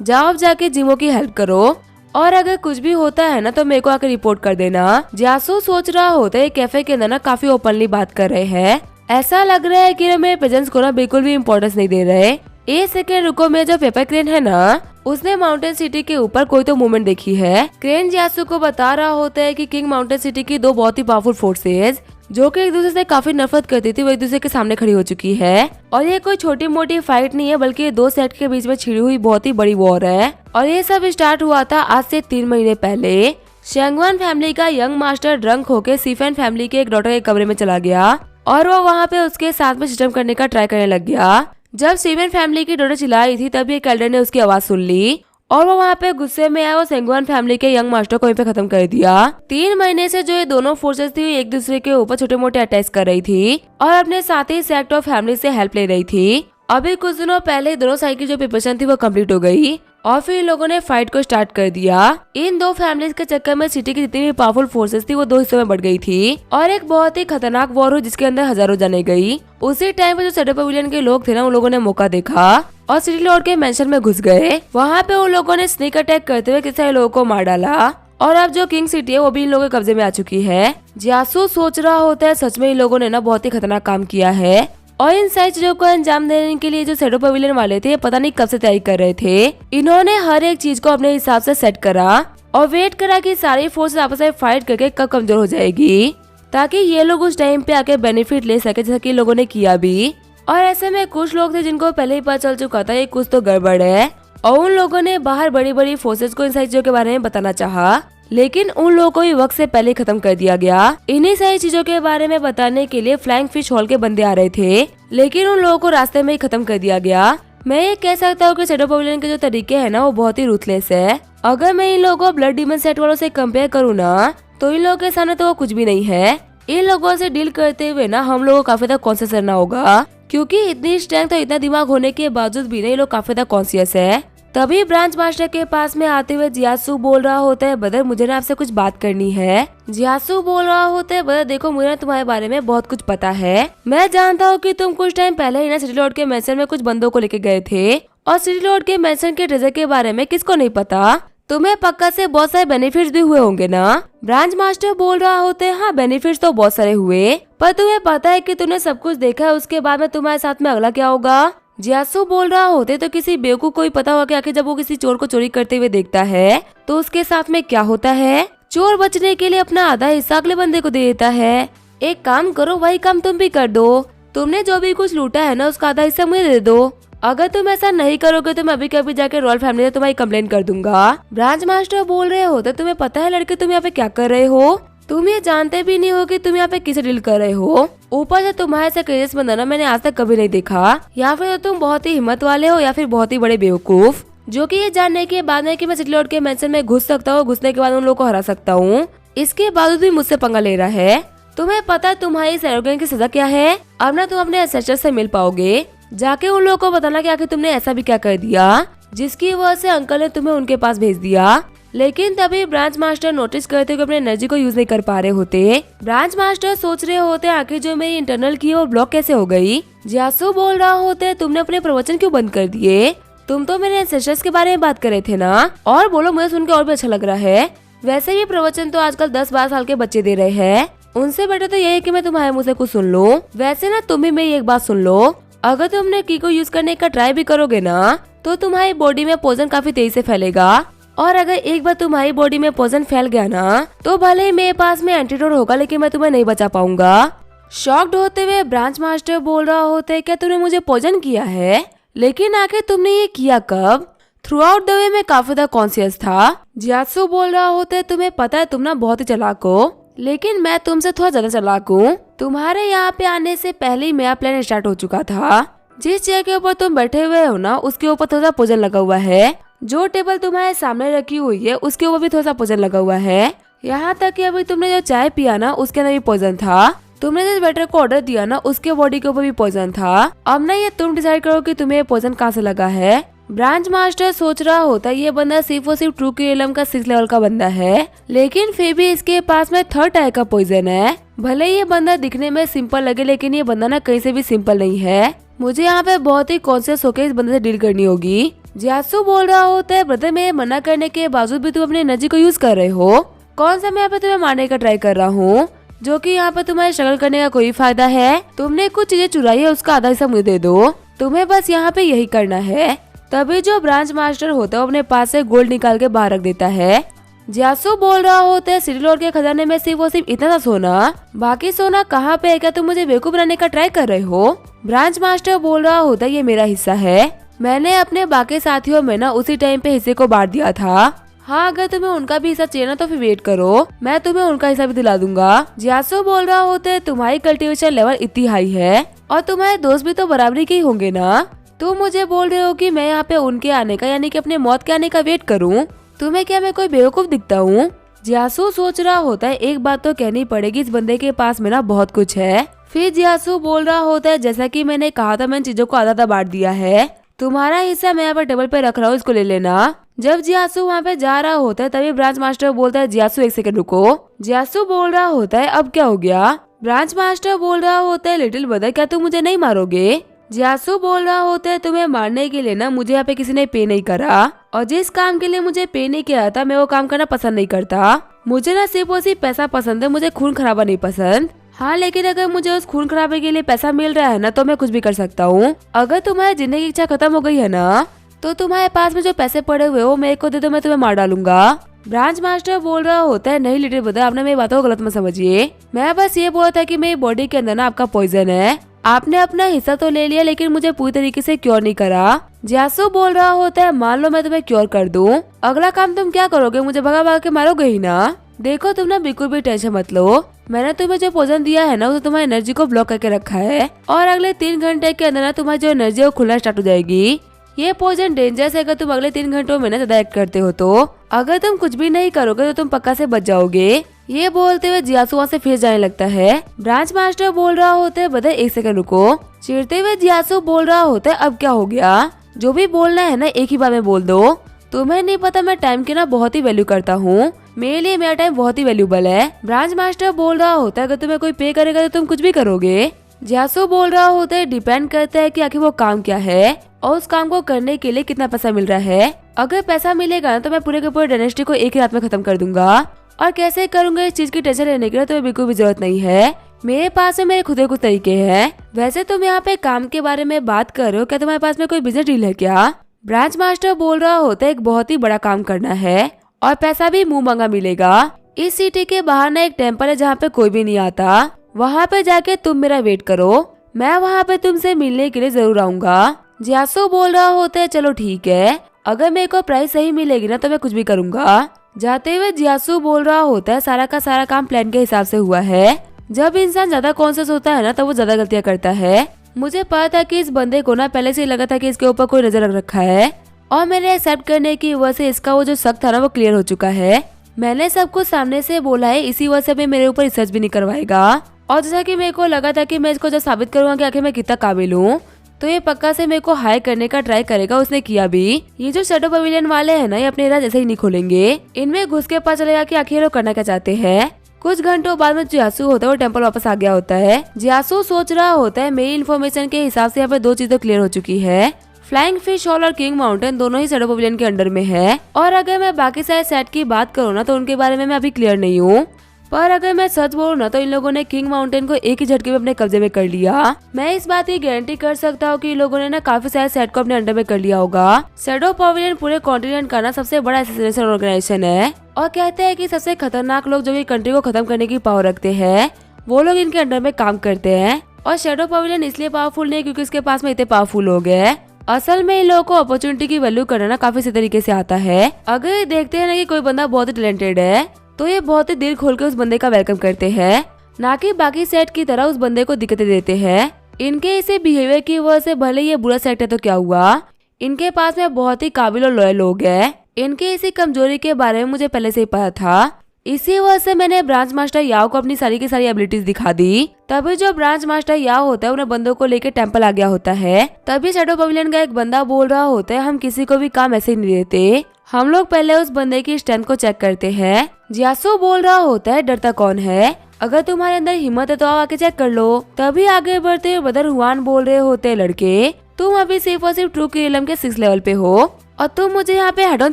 [SPEAKER 1] जाओ अब जाके जिमो की हेल्प करो, और अगर कुछ भी होता है ना तो मेरे को आकर रिपोर्ट कर देना। जियासु सोच रहा होता है कैफे के अंदर ना काफी ओपनली बात कर रहे हैं, ऐसा लग रहा है कि मेरे प्रेजेंस को ना बिल्कुल भी इम्पोर्टेंस नहीं दे रहे। एक सेकेंड रुको, में जो पेपर क्रेन है ना उसने माउंटेन सिटी के ऊपर कोई तो मूवमेंट देखी है। क्रेन जियासु को बता रहा होता है कि किंग माउंटेन सिटी की 2 बहुत ही पावरफुल फोर्सेज जो कि एक दूसरे से काफी नफरत करती थी वो एक दूसरे के सामने खड़ी हो चुकी है, और ये कोई छोटी मोटी फाइट नहीं है बल्कि 2 सेट के बीच में छिड़ी हुई बहुत ही बड़ी वॉर है। और ये सब स्टार्ट हुआ था आज से 3 महीने पहले। शेंगवान फैमिली का यंग मास्टर ड्रंक होके सीफेन फैमिली के एक डॉटर के कमरे में चला गया और वो वहाँ पे उसके साथ में सिस्टम करने का ट्राई करने लग गया। जब सीफेन फैमिली की डॉटर चिल्ला रही थी तभी एक एल्डर ने उसकी आवाज सुन ली और वो वहाँ पे गुस्से में आया, वो शेंगवान फैमिली के यंग मास्टर को वहीं पे खत्म कर दिया। 3 महीने से जो ये दोनों फोर्सेस थी एक दूसरे के ऊपर छोटे मोटे अटैक कर रही थी और अपने साथ ही सेक्ट ऑफ फैमिली से हेल्प ले रही थी। अभी कुछ दिनों पहले दोनों साइड की जो प्रिपरेशन थी वो कंप्लीट हो गई और फिर इन लोगों ने फाइट को स्टार्ट कर दिया। इन 2 फैमिलीज के चक्कर में सिटी की जितनी भी पावरफुल फोर्सेस थी वो 2 हिस्सों में बढ़ गई थी और एक बहुत ही खतरनाक वॉर हुई जिसके अंदर हजारों जाने गई। उसी टाइम पे जो सेटो पवेलियन के लोग थे ना उन लोगों ने मौका देखा और सिटी लॉर्ड के मेंशन में घुस गए। वहाँ पे उन लोगों ने स्नेक अटैक करते हुए किसी लोगों को मार डाला और अब जो किंग सिटी है वो भी इन लोगों के कब्जे में आ चुकी है। जियासु सोच रहा होता है सच में इन लोगों ने ना बहुत ही खतरनाक काम किया है और इन सारी चीजों को अंजाम देने के लिए जो सेटो पवेलियन वाले थे पता नहीं कब से तैयारी कर रहे थे। इन्होंने हर एक चीज को अपने हिसाब से सेट करा और वेट करा कि सारी फोर्स आपस में फाइट करके कब कमजोर हो जाएगी ताकि ये लोग उस टाइम पे आके बेनिफिट ले सके जैसा कि लोगों ने किया भी। और ऐसे में कुछ लोग थे जिनको पहले ही पता चल चुका था ये कुछ तो गड़बड़ है और उन लोगों ने बाहर बड़ी बड़ी फोर्सेस को इन सारी चीजों के बारे में बताना चाहा, लेकिन उन लोगों को भी वक्त से पहले खत्म कर दिया गया। इन्हीं सारी चीजों के बारे में बताने के लिए फ्लाइंग फिश हॉल के बंदे आ रहे थे, लेकिन उन लोगों को रास्ते में ही खत्म कर दिया गया। मैं ये कह सकता हूँ कि सेटो पवेलियन के जो तरीके हैं ना वो बहुत ही रूथलेस है। अगर मैं इन लोगों को ब्लड डीमन सेट वालों से कंपेयर करूँ ना तो इन लोगों के सामने तो वो कुछ भी नहीं है। इन लोगों से डील करते हुए ना हम लोगों को काफी तक कॉन्शियस करना होगा क्योंकि इतनी स्ट्रेंथ और इतना दिमाग होने के बावजूद भी ये लोग काफी तक कॉन्शियस है। तभी ब्रांच मास्टर के पास में आते हुए जियासु बोल रहा होता है, ब्रदर मुझे ना आपसे कुछ बात करनी है। जियासु बोल रहा होता है, ब्रदर देखो मुझे ना तुम्हारे बारे में बहुत कुछ पता है। मैं जानता हूँ कि तुम कुछ टाइम पहले ही ना सिटी लॉर्ड के मेंशन में कुछ बंदों को लेके गए थे और सिटी लॉर्ड के मेंशन के ट्रेजर के बारे में किसको नहीं पता। तुम्हें पक्का से बहुत सारे बेनिफिट्स भी हुए होंगे ना। ब्रांच मास्टर बोल रहा होते हैं, हाँ बेनिफिट्स तो बहुत सारे हुए, पर तुम्हें पता है कि तुमने सब कुछ देखा है उसके बाद में तुम्हारे साथ में अगला क्या होगा। जियासु बोल रहा होते तो किसी बेवकूफ को ही पता होगा कि आखिर जब वो किसी चोर को चोरी करते हुए देखता है तो उसके साथ में क्या होता है। चोर बचने के लिए अपना आधा हिस्सा अगले बंदे को दे देता है। एक काम करो, वही काम तुम भी कर दो, तुमने जो भी कुछ लूटा है ना उसका आधा हिस्सा मुझे दे दो। अगर तुम ऐसा नहीं करोगे तो मैं अभी कभी जाके रॉयल फैमिली से तुम्हारी कंप्लेंट कर दूंगा। ब्रांच मास्टर बोल रहे होते, तुम्हें पता है लड़के तुम यहाँ पे क्या कर रहे हो, तुम ये जानते भी नहीं हो कि तुम यहाँ पे किसे डील कर रहे हो। ऊपर से तुम्हारे ऐसा क्रेजियस बंदा ना मैंने आज तक कभी नहीं देखा, या फिर तो तुम बहुत ही हिम्मत वाले हो या फिर बहुत ही बड़े बेवकूफ जो कि ये जानने के बाद में कि मैं सिटी लॉर्ड के मेंशन में घुस सकता हूँ, घुसने के बाद उन लोगों को हरा सकता हूँ, इसके बावजूद भी मुझसे पंगा ले रहा है। तुम्हें पता है तुम्हारी इस एरोगेंस की सजा क्या है। अब ना तुम अपने एंसेस्टर से मिल पाओगे, जाके उन लोगों को बताना कि आखिर तुमने ऐसा भी क्या कर दिया जिसकी वजह से अंकल ने तुम्हें उनके पास भेज दिया। लेकिन तभी ब्रांच मास्टर नोटिस करते हुए अपने एनर्जी को यूज नहीं कर पा रहे होते। ब्रांच मास्टर सोच रहे होते आखिर जो मेरी इंटरनल की वो ब्लॉक कैसे हो गई। जियासु बोल रहा होते, तुमने अपने प्रवचन क्यों बंद कर दिए, तुम तो मेरे एंसेस्टर्स के बारे में बात कर रहे थे ना। और बोलो, मुझे सुन के और भी अच्छा लग रहा है। वैसे भी प्रवचन तो आजकल 10-12 साल के बच्चे दे रहे हैं, उनसे बेटर तो यही है कि मैं तुम्हारे मुँह से कुछ सुन लूं। वैसे ना तुम भी मेरी एक बात सुन लो, अगर तुमने की को यूज करने का ट्राई भी करोगे ना तो तुम्हारी बॉडी में पोजन काफी तेजी से फैलेगा, और अगर एक बार तुम्हारी बॉडी में पोजन फैल गया ना तो भले ही मेरे पास में एंटीडोट होगा लेकिन मैं तुम्हें नहीं बचा पाऊंगा। शॉक्ड होते हुए ब्रांच मास्टर बोल रहा होता है, क्या तुमने मुझे पोजन किया है, लेकिन आखिर तुमने ये किया कब। थ्रू आउट द वे में काफी ज्यादा कॉन्शियस था। जियासु बोल रहा होता है, तुम्हें पता है तुम ना बहुत ही चालाक हो, लेकिन मैं तुमसे थोड़ा ज्यादा चालाक हूँ। तुम्हारे यहाँ पे आने से पहले ही मेरा प्लान स्टार्ट हो चुका था। जिस चेयर के ऊपर तुम बैठे हुए हो ना उसके ऊपर थोड़ा सा पोजन लगा हुआ है, जो टेबल तुम्हारे सामने रखी हुई है उसके ऊपर भी थोड़ा सा पोजन लगा हुआ है, यहाँ तक कि अभी तुमने जो चाय पिया ना उसके अंदर भी पोजन था। तुमने जिस वेटर को ऑर्डर दिया ना उसके बॉडी के ऊपर भी पॉइजन था। अब ना ये तुम डिसाइड करो कि तुम्हें पॉइजन कहाँ से लगा है। ब्रांच मास्टर सोच रहा होता है ये बंदा सिर्फ और सिर्फ ट्रू के इलम का 6 लेवल का बंदा है, लेकिन फिर भी इसके पास में 3rd टाइप का पॉइजन है। भले ये बंदा दिखने में सिंपल लगे लेकिन ये बंदा ना कहीं से भी सिंपल नहीं है। मुझे यहाँ पे बहुत ही कॉन्शियस होकर इस बंदे से डील करनी होगी। जियासु बोल रहा होता है ब्रदर मैं मना करने के बावजूद भी तुम अपनी एनर्जी को यूज कर रहे हो। कौन सा मैं यहाँ पे तुम्हें मारने का ट्राई कर रहा हूँ, जो कि यहाँ पे तुम्हारे स्ट्रगल करने का कोई फायदा है। तुमने कुछ चीजें चुराई है उसका आधा हिस्सा मुझे दे दो, तुम्हें बस यहाँ पे यही करना है। तभी जो ब्रांच मास्टर होता है अपने पास से गोल्ड निकाल के बाहर रख देता है। जियासु बोल रहा होता है सिटी लॉर्ड के खजाने में सिर्फ और सिर्फ इतना सा सोना, बाकी सोना कहाँ पे है, क्या तुम मुझे बेवकूफ बनाने का ट्राई कर रहे हो। ब्रांच मास्टर बोल रहा होता है ये मेरा हिस्सा है, मैंने अपने बाकी साथियों में ना उसी टाइम पे हिस्से को बांट दिया था। हाँ अगर तुम्हें उनका भी हिस्सा चाहिए ना तो फिर वेट करो, मैं तुम्हें उनका हिस्सा भी दिला दूंगा। जियासु बोल रहा होता है तुम्हारी कल्टीवेशन लेवल इतनी हाई है और तुम्हारे दोस्त भी तो बराबरी के ही होंगे ना। तुम मुझे बोल रहे हो कि मैं यहाँ पे उनके आने का यानी कि अपने मौत के आने का वेट करूँ। तुम्हें क्या मैं कोई बेवकूफ दिखता हूँ। जियासु सोच रहा होता है एक बात तो कहनी पड़ेगी, इस बंदे के पास में ना बहुत कुछ है। फिर जियासु बोल रहा होता है जैसा कि मैंने कहा था मैंने चीजों को आधा आधा बांट दिया है, तुम्हारा हिस्सा मैं यहाँ पर टेबल पे रख रहा हूँ, इसको ले लेना। जब जियासु वहाँ पे जा रहा होता है तभी ब्रांच मास्टर बोलता है जियासु 1 सेकंड रुको। जियासु बोल रहा होता है अब क्या हो गया। ब्रांच मास्टर बोल रहा होता है लिटिल ब्रदर क्या तुम मुझे नहीं मारोगे। जियासु बोल रहा होता है तुम्हें मारने के लिए ना मुझे यहाँ पे किसी ने पे नहीं करा, और जिस काम के लिए मुझे पे नहीं किया था मैं वो काम करना पसंद नहीं करता। मुझे ना सिर्फ और सिर्फ पैसा पसंद है, मुझे खून खराबा नहीं पसंद। हाँ लेकिन अगर मुझे उस खून खराबे के लिए पैसा मिल रहा है ना तो मैं कुछ भी कर सकता हूँ। अगर तुम्हारी जिंदगी की इच्छा खत्म हो गई है ना तो तुम्हारे पास में जो पैसे पड़े हुए हो मेरे को दे दो, मैं तुम्हें मार डालूंगा। ब्रांच मास्टर बोल रहा होता है नहीं लिटिल ब्रदर आपने मेरी बातों को गलत मत समझिए, मैं बस ये बोला था कि मेरी बॉडी के अंदर ना आपका पॉइजन है, आपने अपना हिस्सा तो ले लिया लेकिन मुझे पूरी तरीके से क्योर नहीं करा। जियासु बोल रहा होता है मान लो मैं तुम्हें क्योर कर दूं, अगला काम तुम क्या करोगे, मुझे भगा भगा के मारोगे ही ना। देखो तुम ना बिल्कुल भी टेंशन मत लो, मैंने तुम्हें जो पॉइजन दिया है ना उसे तुम्हारी एनर्जी को ब्लॉक करके रखा है और अगले 3 घंटे के अंदर ना तुम्हारी जो एनर्जी है वो खुलना स्टार्ट हो जाएगी। ये पॉइजन डेंजरस है अगर तुम अगले 3 घंटों में ना ज्यादा एक्ट करते हो तो, अगर तुम कुछ भी नहीं करोगे तो तुम पक्का से बच जाओगे। ये बोलते हुए जियासु वहाँ से फिर जाने लगता है। ब्रांच मास्टर बोल रहा होता है ब्रदर 1 सेकंड रुको। चिढ़ते हुए जियासु बोल रहा होता है अब क्या हो गया, जो भी बोलना है ना एक ही बार में बोल दो। तुम्हें नहीं पता मैं टाइम की ना बहुत ही वैल्यू करता हूँ, मेरे लिए मेरा टाइम बहुत ही वैल्यूबल है। ब्रांच मास्टर बोल रहा होता है अगर तुम्हें कोई पे करेगा तो तुम कुछ भी करोगे। जियासु बोल रहा होता है डिपेंड करता है कि आखिर वो काम क्या है और उस काम को करने के लिए कितना पैसा मिल रहा है। अगर पैसा मिलेगा ना तो मैं पूरे के पूरे डायनेस्टी को एक ही रात में खत्म कर दूंगा, और कैसे करूंगा इस चीज की टेंशन लेने के लिए तो बिल्कुल भी जरूरत नहीं है, मेरे पास में मेरे खुद के कुछ तरीके हैं। वैसे तुम यहाँ पे काम के बारे में बात कर रहे हो, क्या तुम्हारे पास में कोई बिजनेस डील है क्या। ब्रांच मास्टर बोल रहा होता है एक बहुत ही बड़ा काम करना है और पैसा भी मुंह मांगा मिलेगा। इस सिटी के बाहर ना एक टेम्पल है जहाँ पे कोई भी नहीं आता, वहाँ पे जाके तुम मेरा वेट करो, मैं वहाँ पे तुमसे मिलने के लिए जरूर आऊंगा। जियासु बोल रहा होता है चलो ठीक है, अगर मेरे को प्राइस सही मिलेगी ना तो मैं कुछ भी करूंगा। जाते हुए जियासु बोल रहा होता है सारा का सारा काम प्लान के हिसाब से हुआ है। जब इंसान ज्यादा कॉन्शियस होता है ना तो वो ज्यादा गलतियाँ करता है। मुझे पता था कि इस बंदे को ना पहले से लगा था कि इसके ऊपर कोई नजर रख रखा है, और मैंने एक्सेप्ट करने की वजह से इसका वो जो शक था ना वो क्लियर हो चुका है। मैंने सब कुछ सामने से बोला है, इसी वजह से मेरे ऊपर रिसर्च भी नहीं करवाएगा। और जैसा कि मेरे को लगा था कि मैं इसको जब साबित करूंगा कि आखिर मैं कितना काबिल हूँ तो ये पक्का से मेरे को हायर करने का ट्राई करेगा, उसने किया भी। ये जो शैडो पवेलियन वाले हैं ना ये अपने राज ऐसे ही नहीं खोलेंगे, इनमें घुस के पता चलेगा कि आखिर लोग करना क्या चाहते हैं। कुछ घंटों बाद में जियासु होता है वो टेंपल वापस आ गया होता है। जियासु सोच रहा होता है मेरी इन्फॉर्मेशन के हिसाब से यहाँ पे 2 चीजें क्लियर हो चुकी है, फ्लाइंग फिश हॉल और किंग माउंटेन दोनों ही शैडो पवेलियन के अंडर में है। और अगर मैं बाकी सारे सेट की बात करूँ ना तो उनके बारे में मैं अभी क्लियर नहीं हूँ, पर अगर मैं सच बोलूं ना तो इन लोगों ने किंग माउंटेन को एक ही झटके में अपने कब्जे में कर लिया। मैं इस बात की गारंटी कर सकता हूँ कि इन लोगों ने ना काफी सारे सेट को अपने अंडर में कर लिया होगा। शैडो पवेलियन पूरे कॉन्टिनेंट का ना सबसे बड़ा एसोसिएशन ऑर्गेनाइजेशन है, और कहते हैं कि सबसे खतरनाक लोग जो कि कंट्री को खत्म करने की पावर रखते हैं वो लोग इनके अंडर में काम करते हैं। और शैडो पवेलियन इसलिए पावरफुल नहीं क्योंकि इसके पास में इतने पावरफुल लोग हैं। असल में इन लोगों को अपॉर्चुनिटी की वैल्यू करना ना काफी सही तरीके से आता है। अगर देखते हैं ना कि कोई बंदा बहुत ही टैलेंटेड है तो ये बहुत ही दिल खोल के उस बंदे का वेलकम करते हैं, ना कि बाकी सेट की तरह उस बंदे को दिक्कतें देते हैं। इनके इसे बिहेवियर की वजह से भले ये बुरा सेट है तो क्या हुआ, इनके पास में बहुत ही काबिल और लॉयल लोग हैं। इनके इसी कमजोरी के बारे में मुझे पहले से ही पता था, इसी वजह से मैंने ब्रांच मास्टर याओ को अपनी सारी की सारी एबिलिटीज दिखा दी। तभी जो ब्रांच मास्टर याओ होता है उन्हें बंदों को लेकर टेंपल आ गया होता है। तभी शैडो पवेलियन का एक बंदा बोल रहा होता है, हम किसी को भी काम ऐसे ही नहीं देते, हम लोग पहले उस बंदे की स्ट्रेंथ को चेक करते हैं। जियासु बोल रहा होता है, डरता कौन है, अगर तुम्हारे अंदर हिम्मत है तो आओ आके चेक कर लो। तभी आगे बढ़ते हुए ब्रदर हुआन बोल रहे होते हैं, लड़के तुम अभी सिर्फ और सिर्फ ट्रू किलम के 6 लेवल पे हो और तुम मुझे यहाँ पे हेड ऑन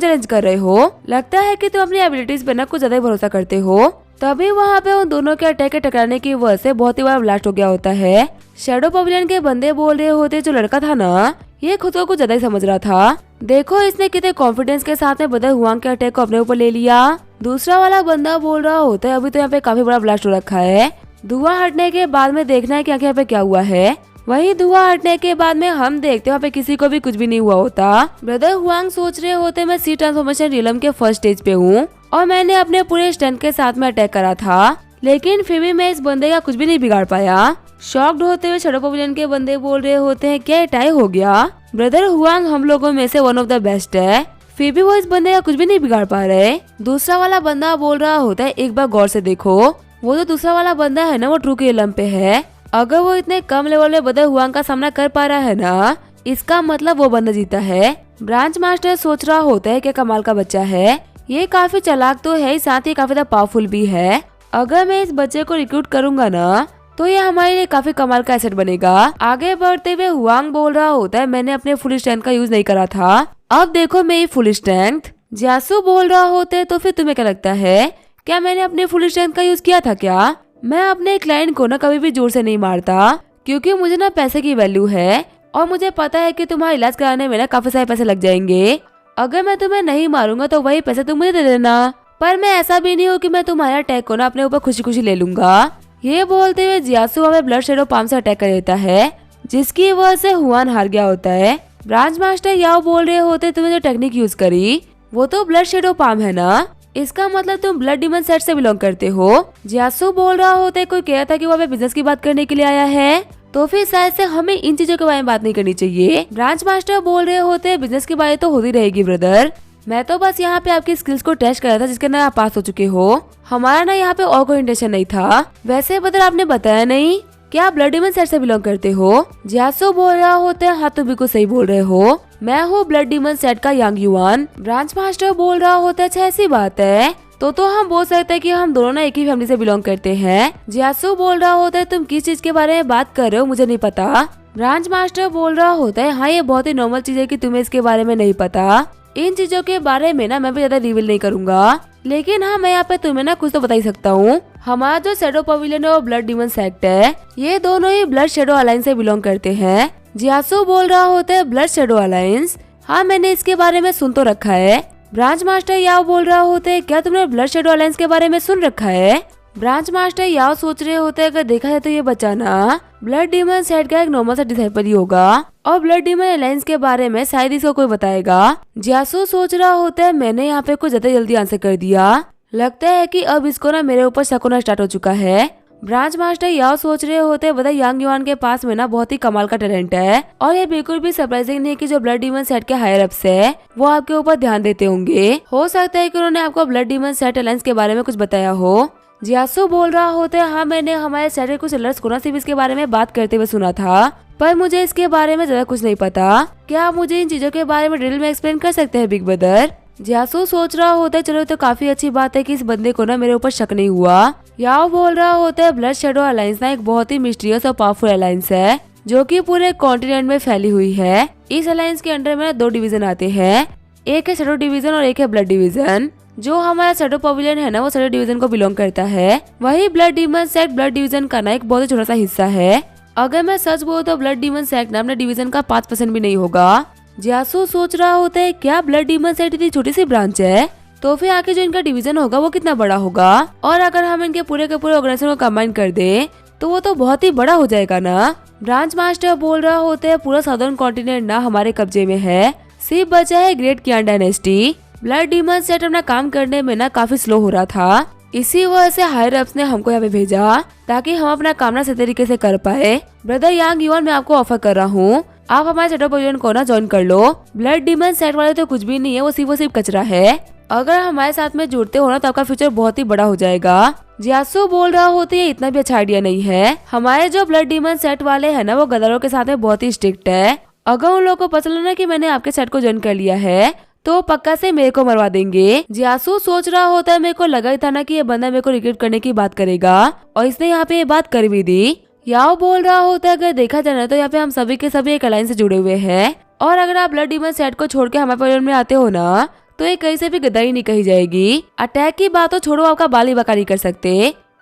[SPEAKER 1] चैलेंज कर रहे हो। लगता है कि तुम अपनी एबिलिटीज पे ना कुछ ज्यादा ही भरोसा करते हो। तभी वहाँ पे उन दोनों के अटैक के टकराने की वजह से बहुत ही बड़ा ब्लास्ट हो गया होता है। शैडो पवेलियन के बंदे बोल रहे होते, जो लड़का था ना ये खुद को कुछ ज्यादा ही समझ रहा था, देखो इसने कितने कॉन्फिडेंस के साथ में ब्रदर हुआंग के अटैक को अपने ऊपर ले लिया। दूसरा वाला बंदा बोल रहा होता है, अभी तो यहाँ पे काफी बड़ा ब्लास्ट हो रखा है, धुआं हटने के बाद में देखना है कि आखिर यहाँ पे क्या हुआ है। वही धुआं हटने के बाद में हम देखते वहाँ पे किसी को भी कुछ भी नहीं हुआ होता। ब्रदर हुआंग सोच रहे होते, मैं सी ट्रांसफॉर्मेशन रियलम के फर्स्ट स्टेज पे हूँ और मैंने अपने पूरे स्ट्रेंथ के साथ में अटैक करा था, लेकिन फिर भी मैं इस बंदे का कुछ भी नहीं बिगाड़ पाया। शॉक्ड होते हुए शैडो पवेलियन के बंदे बोल रहे होते हैं, क्या टाई हो गया, ब्रदर हुआंग हम लोगों में से वन ऑफ द बेस्ट है, फिर भी वो इस बंदे का कुछ भी नहीं बिगाड़ पा रहे। दूसरा वाला बंदा बोल रहा होता है, एक बार गौर से देखो, वो जो दूसरा वाला बंदा है ना वो ट्रू किलम पे है, अगर वो इतने कम लेवल में ब्रदर हुआंग का सामना कर पा रहा है ना, इसका मतलब वो बंदा जीता है। ब्रांच मास्टर सोच रहा होता है, क्या कमाल का बच्चा है, ये काफी चालाक तो है, साथ ही काफी पावरफुल भी है, अगर मैं इस बच्चे को रिक्रूट करूंगा ना तो ये हमारे लिए काफी कमाल का एसेट बनेगा। आगे बढ़ते हुए हुआंग बोल रहा होता है, मैंने अपने फुल स्ट्रेंथ का यूज नहीं करा था, अब देखो मेरी फुल स्ट्रेंथ। जियासु बोल रहा होता है, तो फिर तुम्हें क्या लगता है, क्या मैंने अपने फुल स्ट्रेंथ का यूज किया था क्या? मैं अपने क्लाइंट को ना कभी भी जोर से नहीं मारता, क्योंकि मुझे ना पैसे की वैल्यू है और मुझे पता है कि तुम्हारा इलाज कराने में ना काफी सारे पैसे लग जाएंगे, अगर मैं तुम्हें नहीं मारूंगा तो वही पैसे तुम मुझे दे देना, पर मैं ऐसा भी नहीं हूँ कि मैं तुम्हारा अटैक को ना अपने ऊपर खुशी खुशी ले लूंगा। ये बोलते हुए जियासु हमें ब्लड शेडो पाम से अटैक कर देता है, जिसकी वजह से हुआन हार गया होता है। ब्रांच मास्टर याओ बोल रहे होते, तुमने जो टेक्निक यूज करी वो तो ब्लड शेडो पाम है ना, इसका मतलब तुम ब्लड डीमन सेट से बिलोंग करते हो। जियासु बोल रहा होता है, कोई कह रहा था कि वो बिजनेस की बात करने के लिए आया है, तो फिर शायद से हमें इन चीजों के बारे में बात नहीं करनी चाहिए। ब्रांच मास्टर बोल रहे होते, बिजनेस की बात तो होती रहेगी ब्रदर, मैं तो बस यहाँ पे आपकी स्किल्स को टेस्ट कर रहा था, जिसके अंदर आप पास हो चुके हो, हमारा ना यहाँ पे और कोई इंटेंशन नहीं था। वैसे ब्रदर आपने बताया नहीं क्या आप ब्लड डीमन सेट से बिलोंग करते हो? जियासु बोल रहा होता है, हाँ तुम बिल्कुल सही बोल रहे हो, मैं हूँ ब्लड डीमन सेट का यांग युआन। ब्रांच मास्टर बोल रहा होता है, अच्छा ऐसी बात है, तो हम बोल सकते हैं कि हम दोनों ना एक ही फैमिली से बिलोंग करते हैं। जियासु बोल रहा होता है, तुम किस चीज के बारे में बात कर रहे हो मुझे नहीं पता। ब्रांच मास्टर बोल रहा होता है, हाँ ये बहुत ही नॉर्मल चीज है कि तुम्हें इसके बारे में नहीं पता, इन चीजों के बारे में ना मैं भी ज्यादा रिवील नहीं करूंगा, लेकिन हाँ मैं यहाँ पे तुम्हें ना कुछ तो बता ही सकता हूँ। हमारा जो शैडो पवेलियन और ब्लड डीमन सेक्ट है, ये दोनों ही ब्लड शैडो अलायंस से बिलोंग करते हैं। जियासु बोल रहा होता है, ब्लड शैडो अलायंस, हाँ मैंने इसके बारे में सुन तो रखा है। ब्रांच मास्टर याओ बोल रहा होता है, क्या तुमने ब्लड शैडो अलायंस के बारे में सुन रखा है? ब्रांच मास्टर याओ सोच रहे होते हैं, अगर देखा जाए तो ये बच्चा ना ब्लड डीमन सेट का एक नॉर्मल सा डिसाइपल ही होगा और ब्लड डीमन अलायंस के बारे में शायद इसको कोई बताएगा। जियासु सोच रहा होता है, मैंने यहाँ पे कुछ ज्यादा जल्दी आंसर कर दिया, लगता है कि अब इसको ना मेरे ऊपर शक होना स्टार्ट हो चुका है। ब्रांच मास्टर याओ सोच रहे होते हैं, बता यांग युआन के पास में ना बहुत ही कमाल का टैलेंट है और ये बिल्कुल भी सरप्राइजिंग नहीं कि जो ब्लड डीमन सेट के हायर अप्स है वो आपके ऊपर ध्यान देते होंगे, हो सकता है कि उन्होंने आपको ब्लड डीमन सेट अलायंस के बारे में कुछ बताया हो। जियासु बोल रहा होता है, हाँ मैंने हमारे सेट के कुछ एलर्ट्स को ना सिर्फ इसके बारे में बात करते हुए सुना था, पर मुझे इसके बारे में ज्यादा कुछ नहीं पता, क्या आप मुझे इन चीजों के बारे में डिटेल में एक्सप्लेन कर सकते हैं बिग ब्रदर? जियासु सोच रहा होता है, चलो तो काफी अच्छी बात है कि इस बंदे को ना मेरे ऊपर शक नहीं हुआ। याओ बोल रहा होता है, ब्लड शैडो अलायंस ना एक बहुत ही मिस्टीरियस और पावरफुल अलायंस है जो कि पूरे कॉन्टिनेंट में फैली हुई है। इस अलायंस के अंडर में 2 डिवीजन आते हैं, एक है शैडो डिवीजन और एक है ब्लड डिवीजन। जो हमारा शैडो पवेलियन है ना वो शैडो डिवीजन को बिलोंग करता है, वही blood demon set blood division का ना एक बहुत ही छोटा सा हिस्सा है। अगर मैं सच बोलूं तो ब्लड डीमन सेट ना अपने डिवीजन का 5% भी नहीं होगा। जियासु सोच रहा होता है, क्या ब्लड डीमन सेट इतनी छोटी सी ब्रांच है, तो फिर आगे जो इनका डिवीजन होगा वो कितना बड़ा होगा, और अगर हम इनके पूरे के पूरे ऑर्गेनाइजेशन को कंबाइन कर दे तो वो तो बहुत ही बड़ा हो जाएगा ना। ब्रांच मास्टर बोल रहा होता है, पूरा साउदर्न कॉन्टिनेंट ना हमारे कब्जे में है, सिर्फ बचा है ग्रेट कियान डायनेस्टी। ब्लड डीमन सेट अपना काम करने में ना काफी स्लो हो रहा था, इसी वजह से हायर अप्स ने हमको यहाँ पे भेजा ताकि हम अपना काम ना सही तरीके से कर पाए। ब्रदर यांग युआन मैं आपको ऑफर कर रहा हूँ, आप हमारे शैडो पवेलियन को ना ज्वाइन कर लो। ब्लड डीमन सेट वाले तो कुछ भी नहीं है, वो सिर्फ कचरा है। अगर हमारे साथ में जुड़ते हो ना तो आपका फ्यूचर बहुत ही बड़ा हो जाएगा। जियासु बोल रहा होता है ये इतना भी अच्छा आइडिया नहीं है। हमारे जो ब्लड डीमन सेट वाले है ना वो गदरों के साथ में बहुत ही स्ट्रिक्ट है। अगर उन लोगों को पता चला ना कि मैंने आपके सेट को ज्वाइन कर लिया है तो पक्का से मेरे को मरवा देंगे। जियासु सोच रहा होता है मेरे को लगा ही था ना कि ये बंदा मेरे को रिक्रूट करने की बात करेगा और इसने यहाँ पे ये बात कर भी दी। याओ बोल रहा होता है अगर देखा जाए तो यहाँ पे हम सभी के सभी एक अलायंस से जुड़े हुए हैं और अगर आप ब्लड डीमन सेट को छोड़ के हमारे परिवार में आते हो ना तो ये कहीं से भी गद्दारी नहीं कही जाएगी। अटैक की बात तो छोड़ो, आपका बाल ही बका नहीं कर सकते।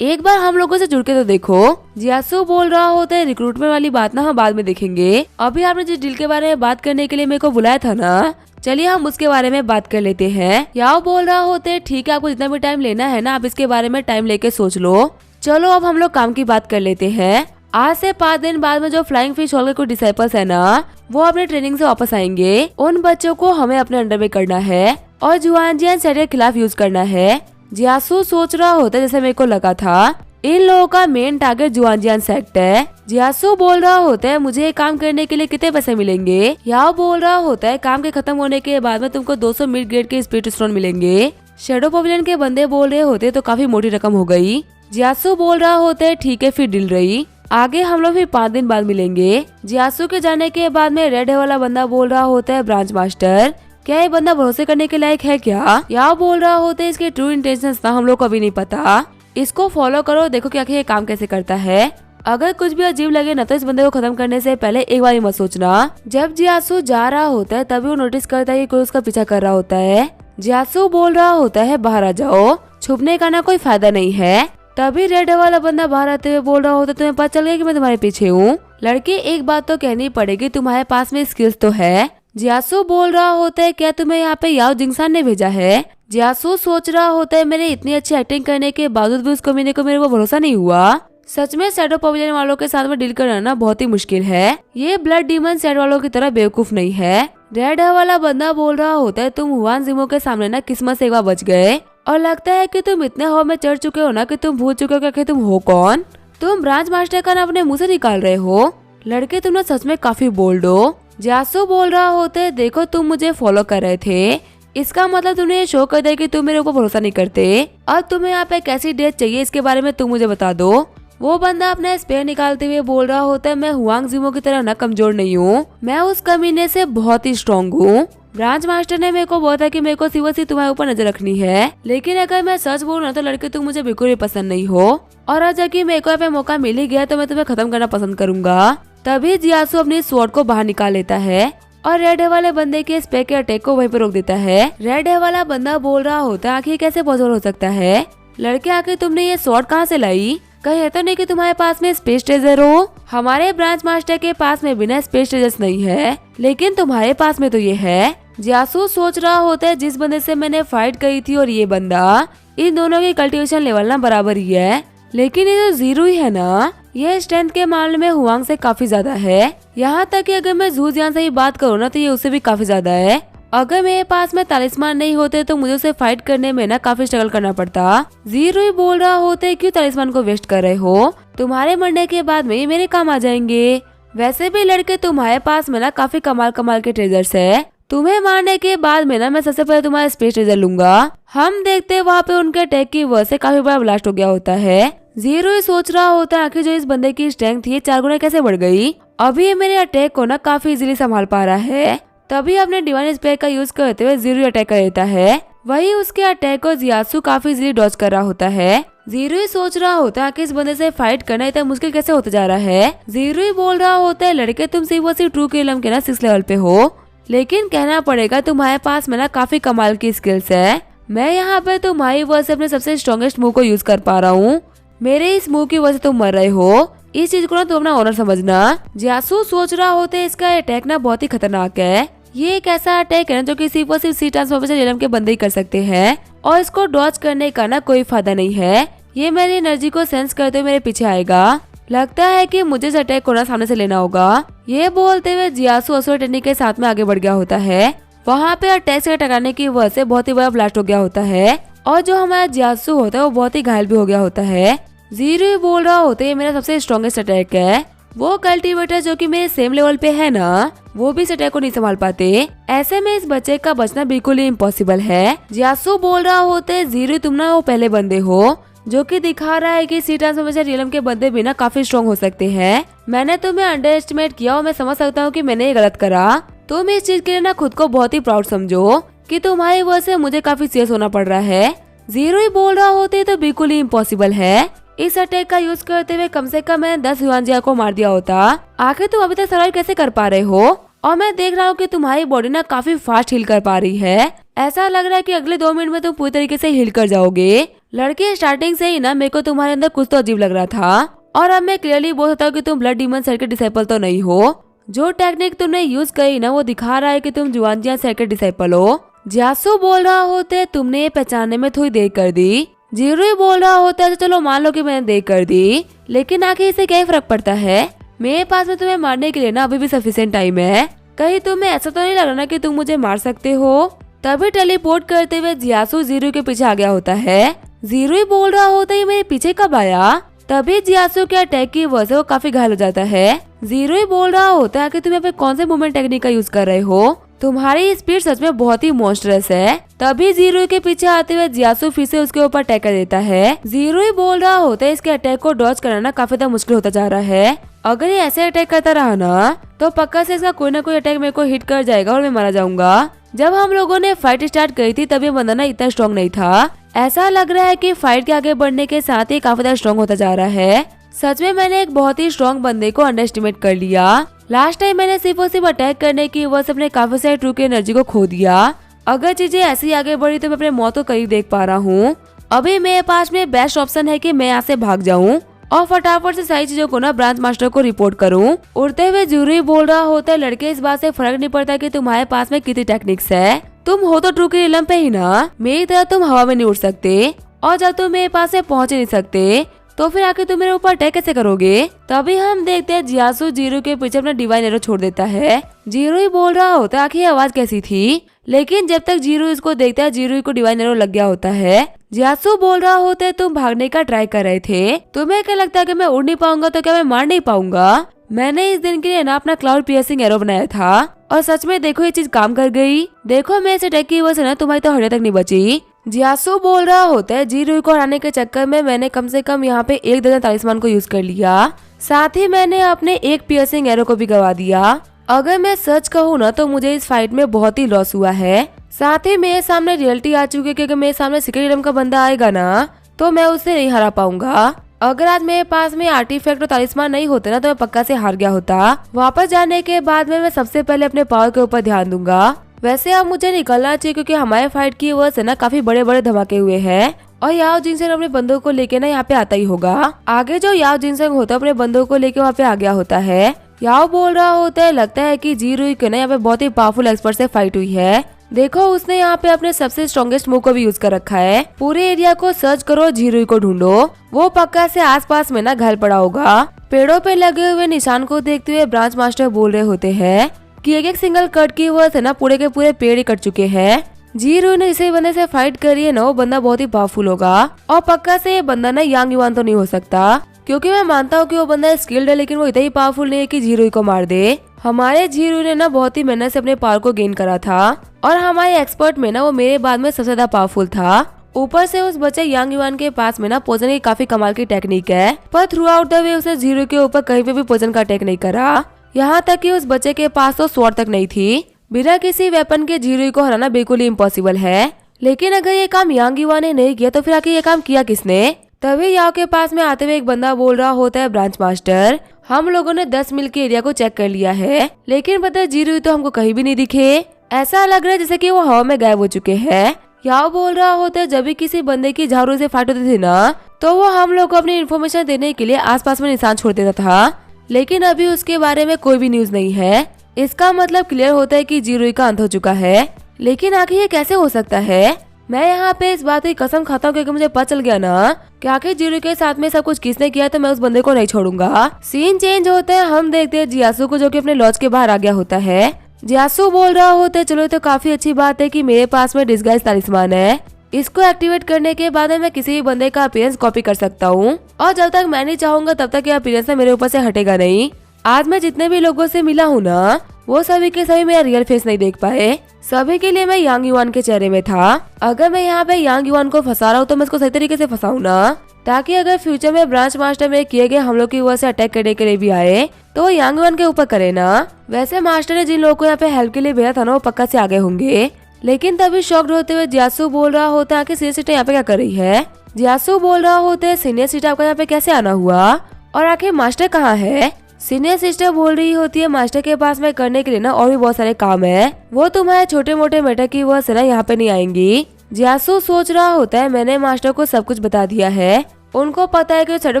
[SPEAKER 1] एक बार हम लोगों से जुड़ के तो देखो। जियासु बोल रहा होता है रिक्रूटमेंट वाली बात ना हम बाद में देखेंगे, अभी आपने जिस डील के बारे में बात करने के लिए मेरे को बुलाया था ना, चलिए हम उसके बारे में बात कर लेते हैं। याओ बोल रहा होता है ठीक है, आपको जितना भी टाइम लेना है ना आप इसके बारे में टाइम लेके सोच लो। चलो अब हम लोग काम की बात कर लेते हैं। आज से 5 दिन बाद में जो फ्लाइंग फिश हॉल के कुछ डिसाइपल्स है ना वो अपने ट्रेनिंग से वापस आएंगे। उन बच्चों को हमें अपने अंडर में करना है और जुआनजियान सेट के खिलाफ यूज करना है। जियासु सोच रहा होता है जैसे मेरे को लगा था इन लोगों का मेन टारगेट जुआनजियान सेक्ट है। जियासु बोल रहा होता है मुझे काम करने के लिए कितने पैसे मिलेंगे। याओ बोल रहा होता है काम के खत्म होने के बाद में तुमको 200 मिड ग्रेड के स्पिरिट स्टोन मिलेंगे। शेडो पवेलियन के बंदे बोल रहे होते तो काफी मोटी रकम हो गई। जियासु बोल रहा होता है ठीक है फिर डील रही, आगे हम लोग फिर 5 दिन बाद मिलेंगे। जियासु के जाने के बाद में रेड है वाला बंदा बोल रहा होता है ब्रांच मास्टर क्या ये बंदा भरोसे करने के लायक है क्या। याओ बोल रहा होता है इसके ट्रू इंटेंशंस ना हम लोग को अभी नहीं पता, इसको फॉलो करो देखो क्या ये काम कैसे करता है। अगर कुछ भी अजीब लगे ना तो इस बंदे को खत्म करने से पहले एक बार मत सोचना। जब जियासु जा रहा होता है तभी वो नोटिस करता है कि कोई उसका पीछा कर रहा होता है। जियासु बोल रहा होता है बाहर आ जाओ, छुपने का ना कोई फायदा नहीं है। तभी रेड वाला बंदा बाहर आते हुए बोल रहा होता है तुम्हें पता चल गया कि मैं तुम्हारे पीछे हूँ। लड़के एक बात तो कहनी पड़ेगी तुम्हारे पास में स्किल्स तो है। जियासु बोल रहा होता है क्या तुम्हें यहाँ पे याओ जिंगसान ने भेजा है। जियासु सोच रहा होता है मेरे इतनी अच्छी एक्टिंग करने के बावजूद भी उस कमीने को मेरे को भरोसा नहीं हुआ। सच में शैडो पवेलियन वालों के साथ में डील करना बहुत ही मुश्किल है, ये ब्लड डीमन सेट वालों की तरह बेवकूफ नहीं है। रेड वाला बंदा बोल रहा होता है तुम हुआन जिमो के सामने ना किस्मत से एक बार बच गए और लगता है कि तुम इतने हवा में चढ़ चुके हो ना कि तुम भूल चुके हो कि तुम हो कौन। तुम ब्रांच मास्टर का नाम अपने मुंह से निकाल रहे हो। लड़के तुम ना सच में काफी बोल्ड हो। जियासु बोल रहा होता है देखो तुम मुझे फॉलो कर रहे थे, इसका मतलब तुमने ये शो कर दिया कि तुम मेरे ऊपर भरोसा नहीं करते। अब तुम्हें यहाँ पे कैसी डेट चाहिए इसके बारे में तुम मुझे बता दो। वो बंदा अपना स्पेयर निकालते हुए बोल रहा होता है मैं हुआंग जिमो की तरह ना कमजोर नहीं हूँ, मैं उस कमीने से बहुत ही स्ट्रॉन्ग हूँ। ब्रांच मास्टर ने मेरे को बोला था कि मेरे को सिर्फ तुम्हारे ऊपर नजर रखनी है, लेकिन अगर मैं सच बोलूँ तो लड़के तुम मुझे बिल्कुल भी पसंद नहीं हो और आज जबकि मेरे को यहाँ पे मौका मिल ही गया तो मैं तुम्हें खत्म करना पसंद करूंगा। तभी जियासु अपनी स्वॉर्ड को बाहर निकाल लेता है और रेड वाले बंदे के स्पेयर के अटैक को वहीं पर रोक देता है। रेड वाला बंदा बोल रहा होता है आखिर कैसे पॉसिबल हो सकता है। लड़के आखिर तुमने ये स्वॉर्ड कहाँ से लाई, कहीं है तो नहीं कि तुम्हारे पास में स्पेस ट्रेजर हो। हमारे ब्रांच मास्टर के पास में बिना स्पेस ट्रेजर्स नहीं है, लेकिन तुम्हारे पास में तो ये है। जियासु सोच रहा होता है जिस बंदे से मैंने फाइट करी थी और ये बंदा, इन दोनों की कल्टीवेशन लेवल ना बराबर ही है, लेकिन ये तो जीरो ही है ना, ये स्ट्रेंथ के मामले में हुआंग से काफी ज्यादा है। यहाँ तक कि अगर मैं जूजियान से ही बात करूँ ना तो ये उससे भी काफी ज्यादा है। अगर मेरे पास में तालिस्मान नहीं होते तो मुझे उसे फाइट करने में ना काफी स्ट्रगल करना पड़ता। जीरो ही बोल रहा होता है क्यों तालिस्मान को वेस्ट कर रहे हो, तुम्हारे मरने के बाद में ये मेरे काम आ जाएंगे। वैसे भी लड़के तुम्हारे पास में ना काफी कमाल कमाल के ट्रेजर्स है, तुम्हें मारने के बाद में ना मैं सबसे पहले तुम्हारा स्पेस ट्रेजर लूंगा। हम देखते हैं वहाँ पे उनके अटैक की वजह से काफी बड़ा ब्लास्ट हो गया होता है। जीरो ही सोच रहा होता है आखिर जो इस बंदे की स्ट्रेंथ थी 4 गुना कैसे बढ़ गई। अभी ये मेरे अटैक को ना काफी इजीली संभाल पा रहा है। तभी अपने डिवाइन स्पेयर का यूज करते हुए जीरो अटैक कर देता है। वही उसके अटैक को जियासु काफी इजीली डॉज कर रहा होता है। जीरो ही सोच रहा होता है कि इस बंदे से फाइट करना इतना मुश्किल कैसे होता जा रहा है। जीरो ही बोल रहा होता है लड़के तुम सिर्फ ट्रू किलम के ना 6 लेवल पे हो, लेकिन कहना पड़ेगा तुम्हारे पास में ना काफी कमाल की स्किल्स है। मैं यहाँ पे तुम्हारी वजह से अपने सबसे स्ट्रॉन्गेस्ट मूव को यूज कर पा रहा हूँ, मेरे इस मूव की वजह से तुम मर रहे हो, इस चीज को ना तुम अपना ऑनर समझना। जियासु सोच रहा होता है इसका अटैक ना बहुत ही खतरनाक है, ये एक ऐसा अटैक है ना जो कि सिर्फ सी ट्रांसफॉर्मेशन रियलम के बंदे ही कर सकते हैं और इसको डॉज करने का ना कोई फायदा नहीं है। ये मेरी एनर्जी को सेंस करते हुए मेरे पीछे आएगा, लगता है कि मुझे इस अटैक को ना सामने से लेना होगा। ये बोलते हुए जियासु असुर टेक्निक के साथ में आगे बढ़ गया होता है। वहाँ पे अटैक से टकराने की वजह से बहुत ही बड़ा ब्लास्ट हो गया होता है और जो हमारा जियासु होता है वो बहुत ही घायल भी हो गया होता है। जीरो ही बोल रहा होता है ये मेरा सबसे स्ट्रॉन्गेस्ट अटैक है। वो कल्टीवेटर जो कि मेरे सेम लेवल पे है ना, वो भी इस अटैक को नहीं संभाल पाते। ऐसे में इस बच्चे का बचना बिल्कुल ही इम्पॉसिबल है। जियासु बोल रहा होते जीरो तुम ना वो पहले बंदे हो जो कि दिखा रहा है कि सी ट्रांसफॉर्मेशन रियलम के बंदे भी ना काफी स्ट्रॉन्ग हो सकते हैं। मैंने तुम्हें अंडर एस्टिमेट किया और मैं समझ सकता हूँ कि मैंने ये गलत करा। तुम इस चीज के लिए ना खुद को बहुत ही प्राउड समझो कि तुम्हारी वजह से मुझे काफी सीरियस होना पड़ रहा है। जीरो ही बोल रहा होते तो बिल्कुल ही इम्पॉसिबल है। इस अटैक का यूज करते हुए कम से कम मैंने 10 युआनजिया को मार दिया होता। आखिर तुम अभी तक सर्वाइव कैसे कर पा रहे हो? और मैं देख रहा हूँ कि तुम्हारी बॉडी ना काफी फास्ट हील कर पा रही है। ऐसा लग रहा है कि अगले 2 मिनट में तुम पूरी तरीके से हील कर जाओगे। लड़के स्टार्टिंग से ही ना मेरे को तुम्हारे अंदर कुछ तो अजीब लग रहा था और अब मैं क्लियरली बोल सकता हूँ कि तुम ब्लड डीमन सर के डिसाइपल तो नहीं हो। जो टेक्निक तुमने यूज करी ना वो दिखा रहा है कि तुम जुआनजिया सर के डिसाइपल हो। जियासु बोल रहा होते तुमने ये पहचानने में थोड़ी देर कर दी। जीरो ही बोल रहा होता है तो चलो मान लो कि मैंने देर कर दी, लेकिन आखिर इससे क्या फर्क पड़ता है? मेरे पास में तुम्हें मारने के लिए ना अभी भी सफिशिएंट टाइम है। कहीं तुम्हें ऐसा तो नहीं लग रहा ना कि तुम मुझे मार सकते हो? तभी टेलीपोर्ट करते हुए जियासु जीरो के पीछे आ गया होता है। जीरो ही बोल रहा होता है मेरे पीछे कब आया? तभी जियासु के अटैक की वजह से वो काफी घायल हो जाता है। जीरो ही बोल रहा होता है कि तुम यहाँ पे कौन से मूवमेंट टेक्निक का यूज कर रहे हो? तुम्हारी स्पीड सच में बहुत ही मॉन्स्टरस है। तभी जीरो के पीछे आते हुए जियासु फिर से उसके ऊपर अटैक कर देता है। जीरो ही बोल रहा होता है इसके अटैक को डॉज करना काफी ज्यादा मुश्किल होता जा रहा है। अगर ये ऐसे अटैक करता रहा ना तो पक्का से इसका कोई ना कोई अटैक मेरे को हिट कर जाएगा और मैं मारा जाऊंगा। जब हम लोगों ने फाइट स्टार्ट करी थी तब ये बंदा ना इतना स्ट्रॉन्ग नहीं था। ऐसा लग रहा है कि फाइट के आगे बढ़ने के साथ ही काफी ज्यादा स्ट्रॉन्ग होता जा रहा है। सच में मैंने एक बहुत ही स्ट्रॉन्ग बंदे को अंडर एस्टिमेट कर लिया। लास्ट टाइम मैंने सिर्फ और सिर्फ अटैक करने की वजह से अपने काफी सारे ट्रू की एनर्जी को खो दिया। अगर चीजें ऐसी आगे बढ़ी तो मैं अपने मौत को करीब देख पा रहा हूँ। अभी मेरे पास में बेस्ट ऑप्शन है कि मैं यहाँ से भाग जाऊँ और फटाफट से सारी चीजों को ना ब्रांच मास्टर को रिपोर्ट करूँ। उड़ते हुए जरूरी बोल रहा होता है लड़के इस बात से फर्क नहीं पड़ता कि तुम्हारे पास में कितनी टेक्निक्स है। तुम हो तो ट्रू की रियलम पे ही ना, मेरी तरह तुम हवा में नहीं उड़ सकते और जब तुम मेरे पास से पहुँच नहीं सकते तो फिर आके तुम मेरे ऊपर अटैक कैसे करोगे? तभी हम देखते हैं जियासु जीरो के पीछे अपना डिवाइन एरो छोड़ देता है। जीरो ही बोल रहा होता है आखिर आवाज कैसी थी, लेकिन जब तक जीरो इसको देखता है जीरो को डिवाइन एरो लग गया होता है। जियासु बोल रहा होता है तुम भागने का ट्राई कर रहे थे, तुम्हें क्या लगता है कि मैं उड़ नहीं पाऊंगा तो क्या मैं मार नहीं पाऊंगा? मैंने इस दिन के लिए ना अपना क्लाउड पियर्सिंग एरो बनाया था और सच में देखो ये चीज काम कर गई। देखो मैं इस अटैक की वजह से ना तुम्हारी तो हड्डियां तक नहीं बची। जियासु बोल रहा होता है जीरो को हराने के चक्कर में मैंने कम से कम यहाँ पे 1 दर्जन तालिस्मान को यूज कर लिया, साथ ही मैंने अपने एक पियर्सिंग एरो को भी गवा दिया। अगर मैं सच कहूँ ना तो मुझे इस फाइट में बहुत ही लॉस हुआ है। साथ ही मेरे सामने रियलिटी आ चुकी है कि अगर मेरे सामने सीक्रेट रियलम का बंदा आएगा ना तो मैं उसे नहीं हरा पाऊंगा। अगर आज मेरे पास में आर्टिफैक्ट और तालिस्मान नहीं होते ना तो मैं पक्का से हार गया होता। वापस जाने के बाद में मैं सबसे पहले अपने पावर के ऊपर ध्यान दूंगा। वैसे अब मुझे निकलना चाहिए क्योंकि हमारे फाइट की वजह से ना काफी बड़े बड़े धमाके हुए हैं और याओ जिनसेंग अपने बंदों को लेके ना यहाँ पे आता ही होगा। आगे जो याओ जिनसेंग होता है अपने बंदों को लेके वहाँ पे आ गया होता है। याओ बोल रहा होता है लगता है कि जीरो के ना यहाँ पे बहुत ही पावरफुल एक्सपर्ट से फाइट हुई है। देखो उसने यहाँ पे अपने सबसे स्ट्रॉन्गेस्ट मूव को भी यूज कर रखा है। पूरे एरिया को सर्च करो, जीरो को ढूंढो, वो पक्का से आसपास में ना घायल पड़ा होगा। पेड़ों पे लगे हुए निशान को देखते हुए ब्रांच मास्टर बोल रहे होते हैं कि एक सिंगल कट की वजह से ना पूरे के पूरे पेड़ ही कट चुके हैं। जीरो ने इसे बंदे से फाइट करी है ना, वो बंदा बहुत ही पावरफुल होगा और पक्का से ये बंदा ना यांग युआन तो नहीं हो सकता, क्योंकि मैं मानता हूँ कि वो बंदा स्किल्ड है लेकिन वो इतना ही पावरफुल नहीं है कि जीरो को मार दे। हमारे जीरो ने ना बहुत ही मेहनत से अपने पावर को गेन करा था और हमारे एक्सपर्ट में ना वो मेरे बाद में सबसे ज्यादा पावरफुल था। ऊपर से उस बच्चे यांग युआन के पास में ना पोजन की काफी कमाल की टेक्निक है, पर थ्रू आउट द वे उसने जीरो के ऊपर कहीं पे भी पोजन का अटैक नहीं करा। यहाँ तक कि उस बच्चे के पास तो स्वॉर्ड तक नहीं थी। बिना किसी वेपन के जीरो को हराना बिल्कुल ही इम्पॉसिबल है। लेकिन अगर ये काम यांग युआन ने नहीं किया तो फिर आखिर ये काम किया किसने? तभी याओ के पास में आते हुए एक बंदा बोल रहा होता है ब्रांच मास्टर, हम लोगों ने 10 मील के एरिया को चेक कर लिया है लेकिन पता है जीरो तो हमको कहीं भी नहीं दिखे। ऐसा लग रहा है जैसे कि वो हवा में गायब हो चुके हैं। याओ बोल रहा होता है जब भी किसी बंदे की झाड़ू से फाइट होती थी ना तो वो हम लोग को अपनी इन्फॉर्मेशन देने के लिए आसपास में निशान छोड़ देता था, लेकिन अभी उसके बारे में कोई भी न्यूज नहीं है। इसका मतलब क्लियर होता है कि जीरो का अंत हो चुका है। लेकिन आखिर ये कैसे हो सकता है? मैं यहाँ पे इस बात की कसम खाता हूँ क्योंकि मुझे पता चल गया ना कि आखिर जीरो के साथ में सब कुछ किसने किया तो मैं उस बंदे को नहीं छोड़ूंगा। सीन चेंज होता है, हम देखते हैं जियासु को जो कि अपने लॉज के बाहर आ गया होता है। जियासु बोल रहा होता है चलो ये तो काफी अच्छी बात है कि मेरे पास में डिस्गाइज तालिस्मान है, इसको एक्टिवेट करने के बाद मैं किसी भी बंदे का अपीयरेंस कॉपी कर सकता हूँ और जब तक मैं नहीं चाहूंगा तब तक ये अपीयरेंस मेरे ऊपर से हटेगा नहीं। आज मैं जितने भी लोगों से मिला हूँ ना, वो सभी के सभी मेरा रियल फेस नहीं देख पाए। सभी के लिए मैं यांग युआन के चेहरे में था। अगर मैं यहाँ पे यांग युआन को फंसा रहा हूँ तो मैं इसको सही तरीके से फंसाऊँ ना, ताकि अगर फ्यूचर में ब्रांच मास्टर में किए गए हमलों की वजह से अटैक करने के लिए भी आए तो वो यांग युआन के ऊपर करे ना। वैसे मास्टर ने जिन लोगों को यहाँ पे हेल्प के लिए भेजा था ना, वो पक्का से आगे होंगे। लेकिन तभी शॉक्ड होते हुए जियासु बोल रहा होता है कि सीनियर सिस्टर यहाँ पे क्या कर रही है। जियासु बोल रहा होता है सीनियर सिस्टर आपका यहाँ पे कैसे आना हुआ और आखिर मास्टर कहाँ है। सीनियर सिस्टर बोल रही होती है मास्टर के पास में करने के लिए ना और भी बहुत सारे काम है, वो तुम्हारे छोटे मोटे मैटर की वजह से ना यहाँ पे नहीं आएंगी। जियासु सोच रहा होता है मैंने मास्टर को सब कुछ बता दिया है। उनको पता है कि शैडो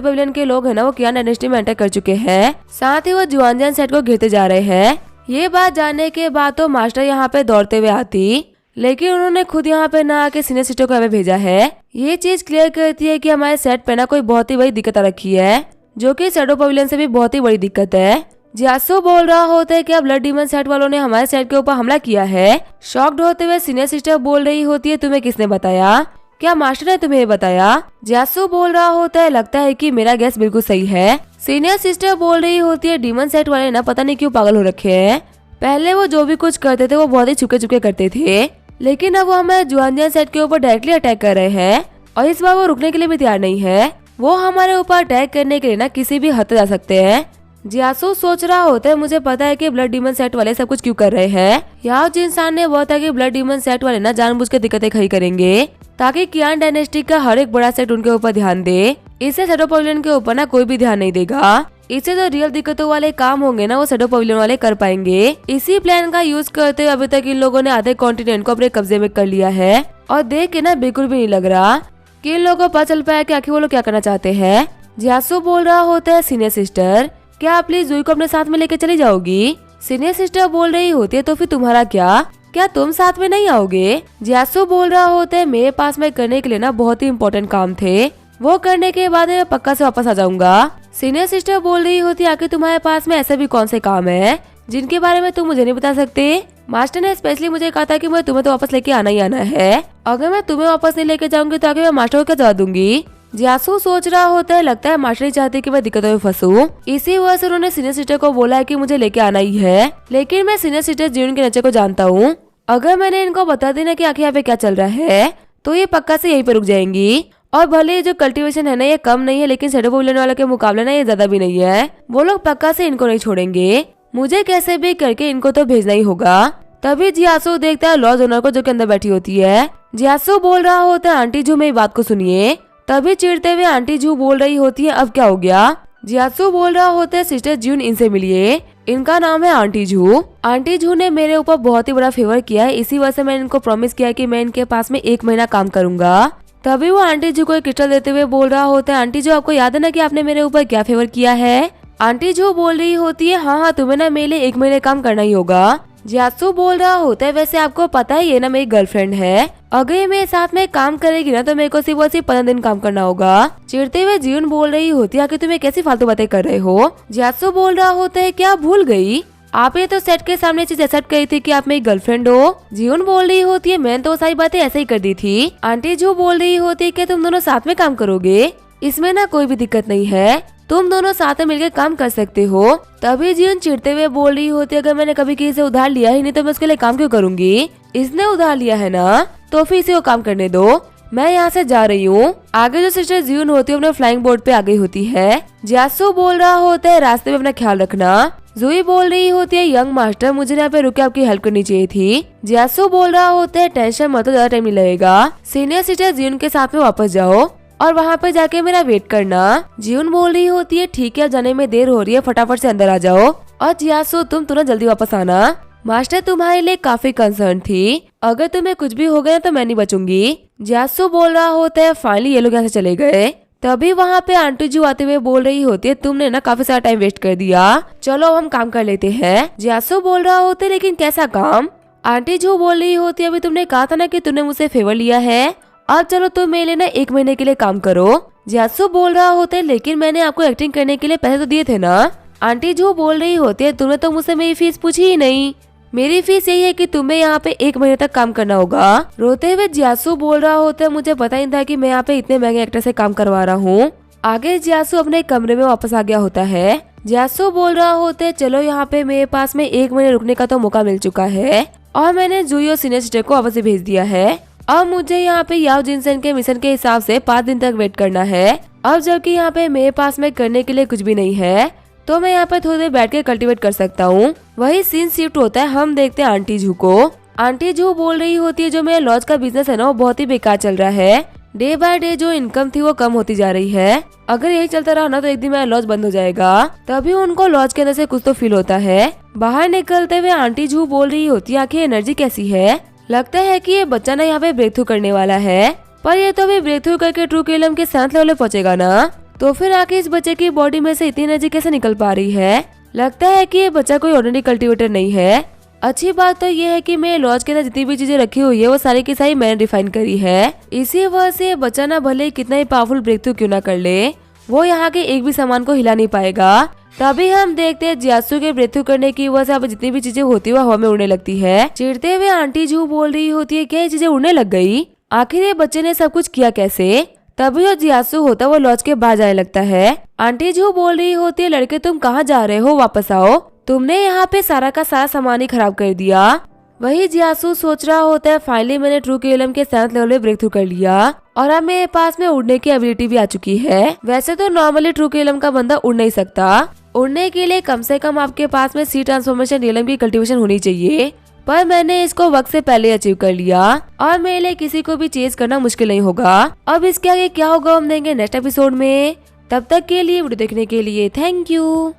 [SPEAKER 1] पेविलियन के लोग है ना वो कियान डायनेस्टी में एंटर कर चुके हैं, साथ ही वो जुआनजान सेट को घेरते जा रहे हैं। ये बात जानने के बाद तो मास्टर यहाँ पे दौड़ते हुए आती, लेकिन उन्होंने खुद यहाँ पे ना आके सीनियर सिस्टर को हमें भेजा है। ये चीज क्लियर करती है कि हमारे सेट पे ना कोई बहुत ही बड़ी दिक्कत आ रखी है, जो कि शैडो पेविलियन से भी बहुत ही बड़ी दिक्कत है। जियासु बोल रहा होता है कि अब ब्लड डीमन सेट वालों ने हमारे सेट के ऊपर हमला किया है। शॉक्ड होते हुए सीनियर सिस्टर बोल रही होती है तुम्हें किसने बताया, क्या मास्टर ने तुम्हें बताया। जियासु बोल रहा होता है लगता है कि मेरा गैस बिल्कुल सही है। सीनियर सिस्टर बोल रही होती है डीमन सेट वाले ना पता नहीं क्यों पागल हो रखे हैं। पहले वो जो भी कुछ करते थे वो बहुत ही छुपके छुपके करते थे, लेकिन अब वो हमारे जुआनजान सेट के ऊपर डायरेक्टली अटैक कर रहे हैं और इस बार वो रुकने के लिए भी तैयार नहीं है। वो हमारे ऊपर अटैक करने के लिए ना किसी भी हद तक जा सकते हैं। जियासु सोच रहा होता है मुझे पता है कि ब्लड डीमन सेट वाले सब कुछ क्यों कर रहे हैं। याओ जिनसान ने बहुत है कि ब्लड डीमन सेट वाले ना जानबूझ के दिक्कतें खड़ी करेंगे ताकि कियान डायनेस्टी का हर एक बड़ा सेट उनके ऊपर ध्यान दे। इससे शैडो पेविलियन के ऊपर ना कोई भी ध्यान नहीं देगा। इससे जो रियल दिक्कतों वाले काम होंगे ना वो शैडो पेविलियन वाले कर पाएंगे। इसी प्लान का यूज करते हुए अभी तक इन लोगों ने आधे कॉन्टिनेंट को अपने कब्जे में कर लिया है और देख के ना बिल्कुल भी नहीं लग रहा कि इन लोगों को पता चल पाया कि आखिर वो लोग क्या करना चाहते हैं। जियासु बोल रहा होता है सीनियर सिस्टर क्या आप प्लीज जुई को अपने साथ में लेके चली जाओगी। सीनियर सिस्टर बोल रही होती है तो फिर तुम्हारा क्या तुम साथ में नहीं आओगे। जियासु बोल रहा होता है मेरे पास में करने के लिए ना बहुत ही इम्पोर्टेंट काम थे, वो करने के बाद मैं पक्का से वापस आ जाऊंगा। सीनियर सिस्टर बोल रही होती है आखिर तुम्हारे पास में ऐसे भी कौन से काम है जिनके बारे में तुम मुझे नहीं बता सकते। मास्टर ने स्पेशली मुझे कहा था कि मैं तुम्हें तो वापस लेके आना ही आना है, अगर मैं तुम्हें वापस नहीं लेके जाऊंगी तो आगे मैं मास्टर को क्या जवाब दूंगी। जियासु सोच रहा होता है लगता है मास्टर नहीं चाहते कि मैं दिक्कतों में फंसूं, इसी वजह से उन्होंने सीनियर सिस्टर को बोला है कि मुझे लेके आना ही है। लेकिन मैं सीनियर सिस्टर जीवन के नेचर को जानता हूँ, अगर मैंने इनको बता देना कि आखिर यहाँ पे क्या चल रहा है तो ये पक्का से यहीं पे रुक जाएंगी। और भले जो कल्टीवेशन है ना ये कम नहीं है, लेकिन शैडो पेविलियन वालों के मुकाबले ना ये ज्यादा भी नहीं है। वो लोग पक्का से इनको नहीं छोड़ेंगे, मुझे कैसे भी करके इनको तो भेजना ही होगा। तभी जियासु देखता है लॉज ओनर को जो कि अंदर बैठी होती है। जियासु बोल रहा होता है आंटी जू मेरी बात को सुनिए। तभी चिढ़ते हुए आंटी जू बोल रही होती है अब क्या हो गया। जियासु बोल रहा होता है सिस्टर जून इनसे मिलिए, इनका नाम है आंटी जू। आंटी जू ने मेरे ऊपर बहुत ही बड़ा फेवर किया है, इसी वजह से मैंने इनको प्रॉमिस किया कि मैं इनके पास में 1 महीना काम करूंगा। तभी वो आंटी जू को एक क्रिस्टल देते हुए बोल रहा होता है आंटी जू आपको याद है ना कि आपने मेरे ऊपर क्या फेवर किया है। आंटी जू बोल रही होती है हाँ तुम्हें ना मेरे लिए 1 महीने काम करना ही होगा। जियासु बोल रहा होता है वैसे आपको पता है ये ना मेरी गर्लफ्रेंड है, अगर ये मेरे साथ में काम करेगी ना तो मेरे को सिर्फ 15 दिन काम करना होगा। चिढ़ते हुए जीवन बोल रही होती है कि तुम्हें कैसी फालतू बातें कर रहे हो। जियासु बोल रहा होता है क्या भूल गई, आप ये तो सेट के सामने चीज एक्सेप्ट करी थी कि आप मेरी गर्लफ्रेंड हो। जीवन बोल रही होती है मैंने तो सारी बातें ऐसे ही कर दी थी। आंटी जू बोल रही होती है कि तुम दोनों साथ में काम करोगे, इसमें ना कोई भी दिक्कत नहीं है, तुम दोनों साथ में मिलकर काम कर सकते हो। तभी जीवन चिढ़ते हुए बोल रही होती है अगर मैंने कभी किसी से उधार लिया ही नहीं तो मैं उसके लिए काम क्यों करूंगी, इसने उधार लिया है ना तो फिर इसे वो काम करने दो, मैं यहाँ से जा रही हूँ। आगे जो सिस्टर जीवन होती है अपने फ्लाइंग बोर्ड पे आ गई होती है। जियासु बोल रहा होता है रास्ते में अपना ख्याल रखना। जूही बोल रही होती है यंग मास्टर मुझे यहाँ पे रुके आपकी हेल्प करनी चाहिए थी। जियासु बोल रहा होता है टेंशन मत लो, ज्यादा टाइम नहीं लगेगा, सीनियर सिस्टर जीवन के साथ में वापस जाओ और वहाँ पे जाके मेरा वेट करना। जीवन बोल रही होती है ठीक है जाने में देर हो रही है, फटाफट से अंदर आ जाओ। और जियासु तुम तुरंत जल्दी वापस आना, मास्टर तुम्हारे लिए काफी कंसर्न थी, अगर तुम्हें कुछ भी हो गया तो मैं नहीं बचूंगी। जियासु बोल रहा होता है फाइनली ये लोग यहाँ से चले गए। तभी वहाँ पे आंटी जू आते हुए बोल रही होती है तुमने ना काफी सारा टाइम वेस्ट कर दिया, चलो हम काम कर लेते हैं। जियासु बोल रहा होता है लेकिन कैसा काम। आंटी जू बोल रही होती है अभी तुमने कहा था ना कि तुमने मुझसे फेवर लिया है, अब चलो तुम मेरे लिए ना 1 महीने के लिए काम करो। जियासु बोल रहा होता है लेकिन मैंने आपको एक्टिंग करने के लिए पैसे तो दिए थे ना। आंटी जू बोल रही होती है तुमने तो मुझसे मेरी फीस पूछी ही नहीं, मेरी फीस यही है कि तुम्हें यहाँ पे 1 महीने तक काम करना होगा। रोते हुए जियासु बोल रहा होता है मुझे पता ही था कि मैं यहाँ पे इतने महंगे एक्टर से काम करवा रहा हूँ। आगे जियासु अपने कमरे में वापस आ गया होता है। जियासु बोल रहा होता है चलो यहाँ पे मेरे पास में 1 महीने रुकने का तो मौका मिल चुका है और मैंने जुई और सीनियर सिस्टर को वापस से भेज दिया है। अब मुझे यहाँ पे याओ जिनसेन के मिशन के हिसाब से 5 दिन तक वेट करना है। अब जबकि यहाँ पे मेरे पास में करने के लिए कुछ भी नहीं है तो मैं यहाँ पे थोड़ी देर बैठ के कल्टीवेट कर सकता हूँ। वही सीन शिफ्ट होता है, हम देखते हैं आंटी जू को। आंटी जू बोल रही होती है जो मेरा लॉज का बिजनेस है ना वो बहुत ही बेकार चल रहा है। डे बाय डे जो इनकम थी वो कम होती जा रही है। अगर यही चलता रहा ना तो एक दिन मेरा लॉज बंद हो जाएगा। तभी उनको लॉज के अंदर से कुछ तो फील होता है। बाहर निकलते हुए आंटी जू बोल रही होती है आखिर एनर्जी कैसी है। लगता है कि ये बच्चा ना यहाँ पे ब्रेक थ्रू करने वाला है, पर ये तो अभी ब्रेक थ्रू करके ट्रू किलम के 7 लेवल पे पहुंचेगा ना। तो फिर आखिर इस बच्चे की बॉडी में से इतनी एनर्जी कैसे निकल पा रही है। लगता है कि ये बच्चा कोई ऑर्डिनरी कल्टीवेटर नहीं है। अच्छी बात तो ये है कि मेरे लॉज के अंदर जितनी भी चीजें रखी हुई है वो सारी की सारी मैंने डिफाइन करी है। इसी वजह से बच्चा ना भले कितना ही पावरफुल ब्रेक थ्रू क्यों ना कर ले, वो यहाँ के एक भी सामान को हिला नहीं पाएगा। तभी हम देखते हैं जियासु के ब्रेक थ्रू करने की वजह से अब जितनी भी चीजें होती है वो हवा में उड़ने लगती है। चिढ़ते हुए आंटी जू बोल रही होती है क्या ये चीजें उड़ने लग गई, आखिर ये बच्चे ने सब कुछ किया कैसे। तभी जो जियासु होता है वो लॉज के बाहर जाने लगता है। आंटी जू बोल रही होती है लड़के तुम कहाँ जा रहे हो, वापस आओ, तुमने यहाँ पे सारा का सारा सामान ही खराब कर दिया। वही जियासु सोच रहा होता है फाइनली मैंने ट्रू किलम के 7 लेवल में ब्रेक थ्रू कर लिया और अब मेरे पास में उड़ने की एबिलिटी भी आ चुकी है। वैसे तो नॉर्मली ट्रू किलम का बंदा उड़ नहीं सकता, उड़ने के लिए कम से कम आपके पास में सी ट्रांसफॉर्मेशन रियलम की कल्टीवेशन होनी चाहिए, पर मैंने इसको वक्त से पहले अचीव कर लिया और मेरे लिए किसी को भी चेज करना मुश्किल नहीं होगा। अब इसके आगे क्या होगा हम देंगे नेक्स्ट एपिसोड में। तब तक के लिए वीडियो देखने के लिए थैंक यू।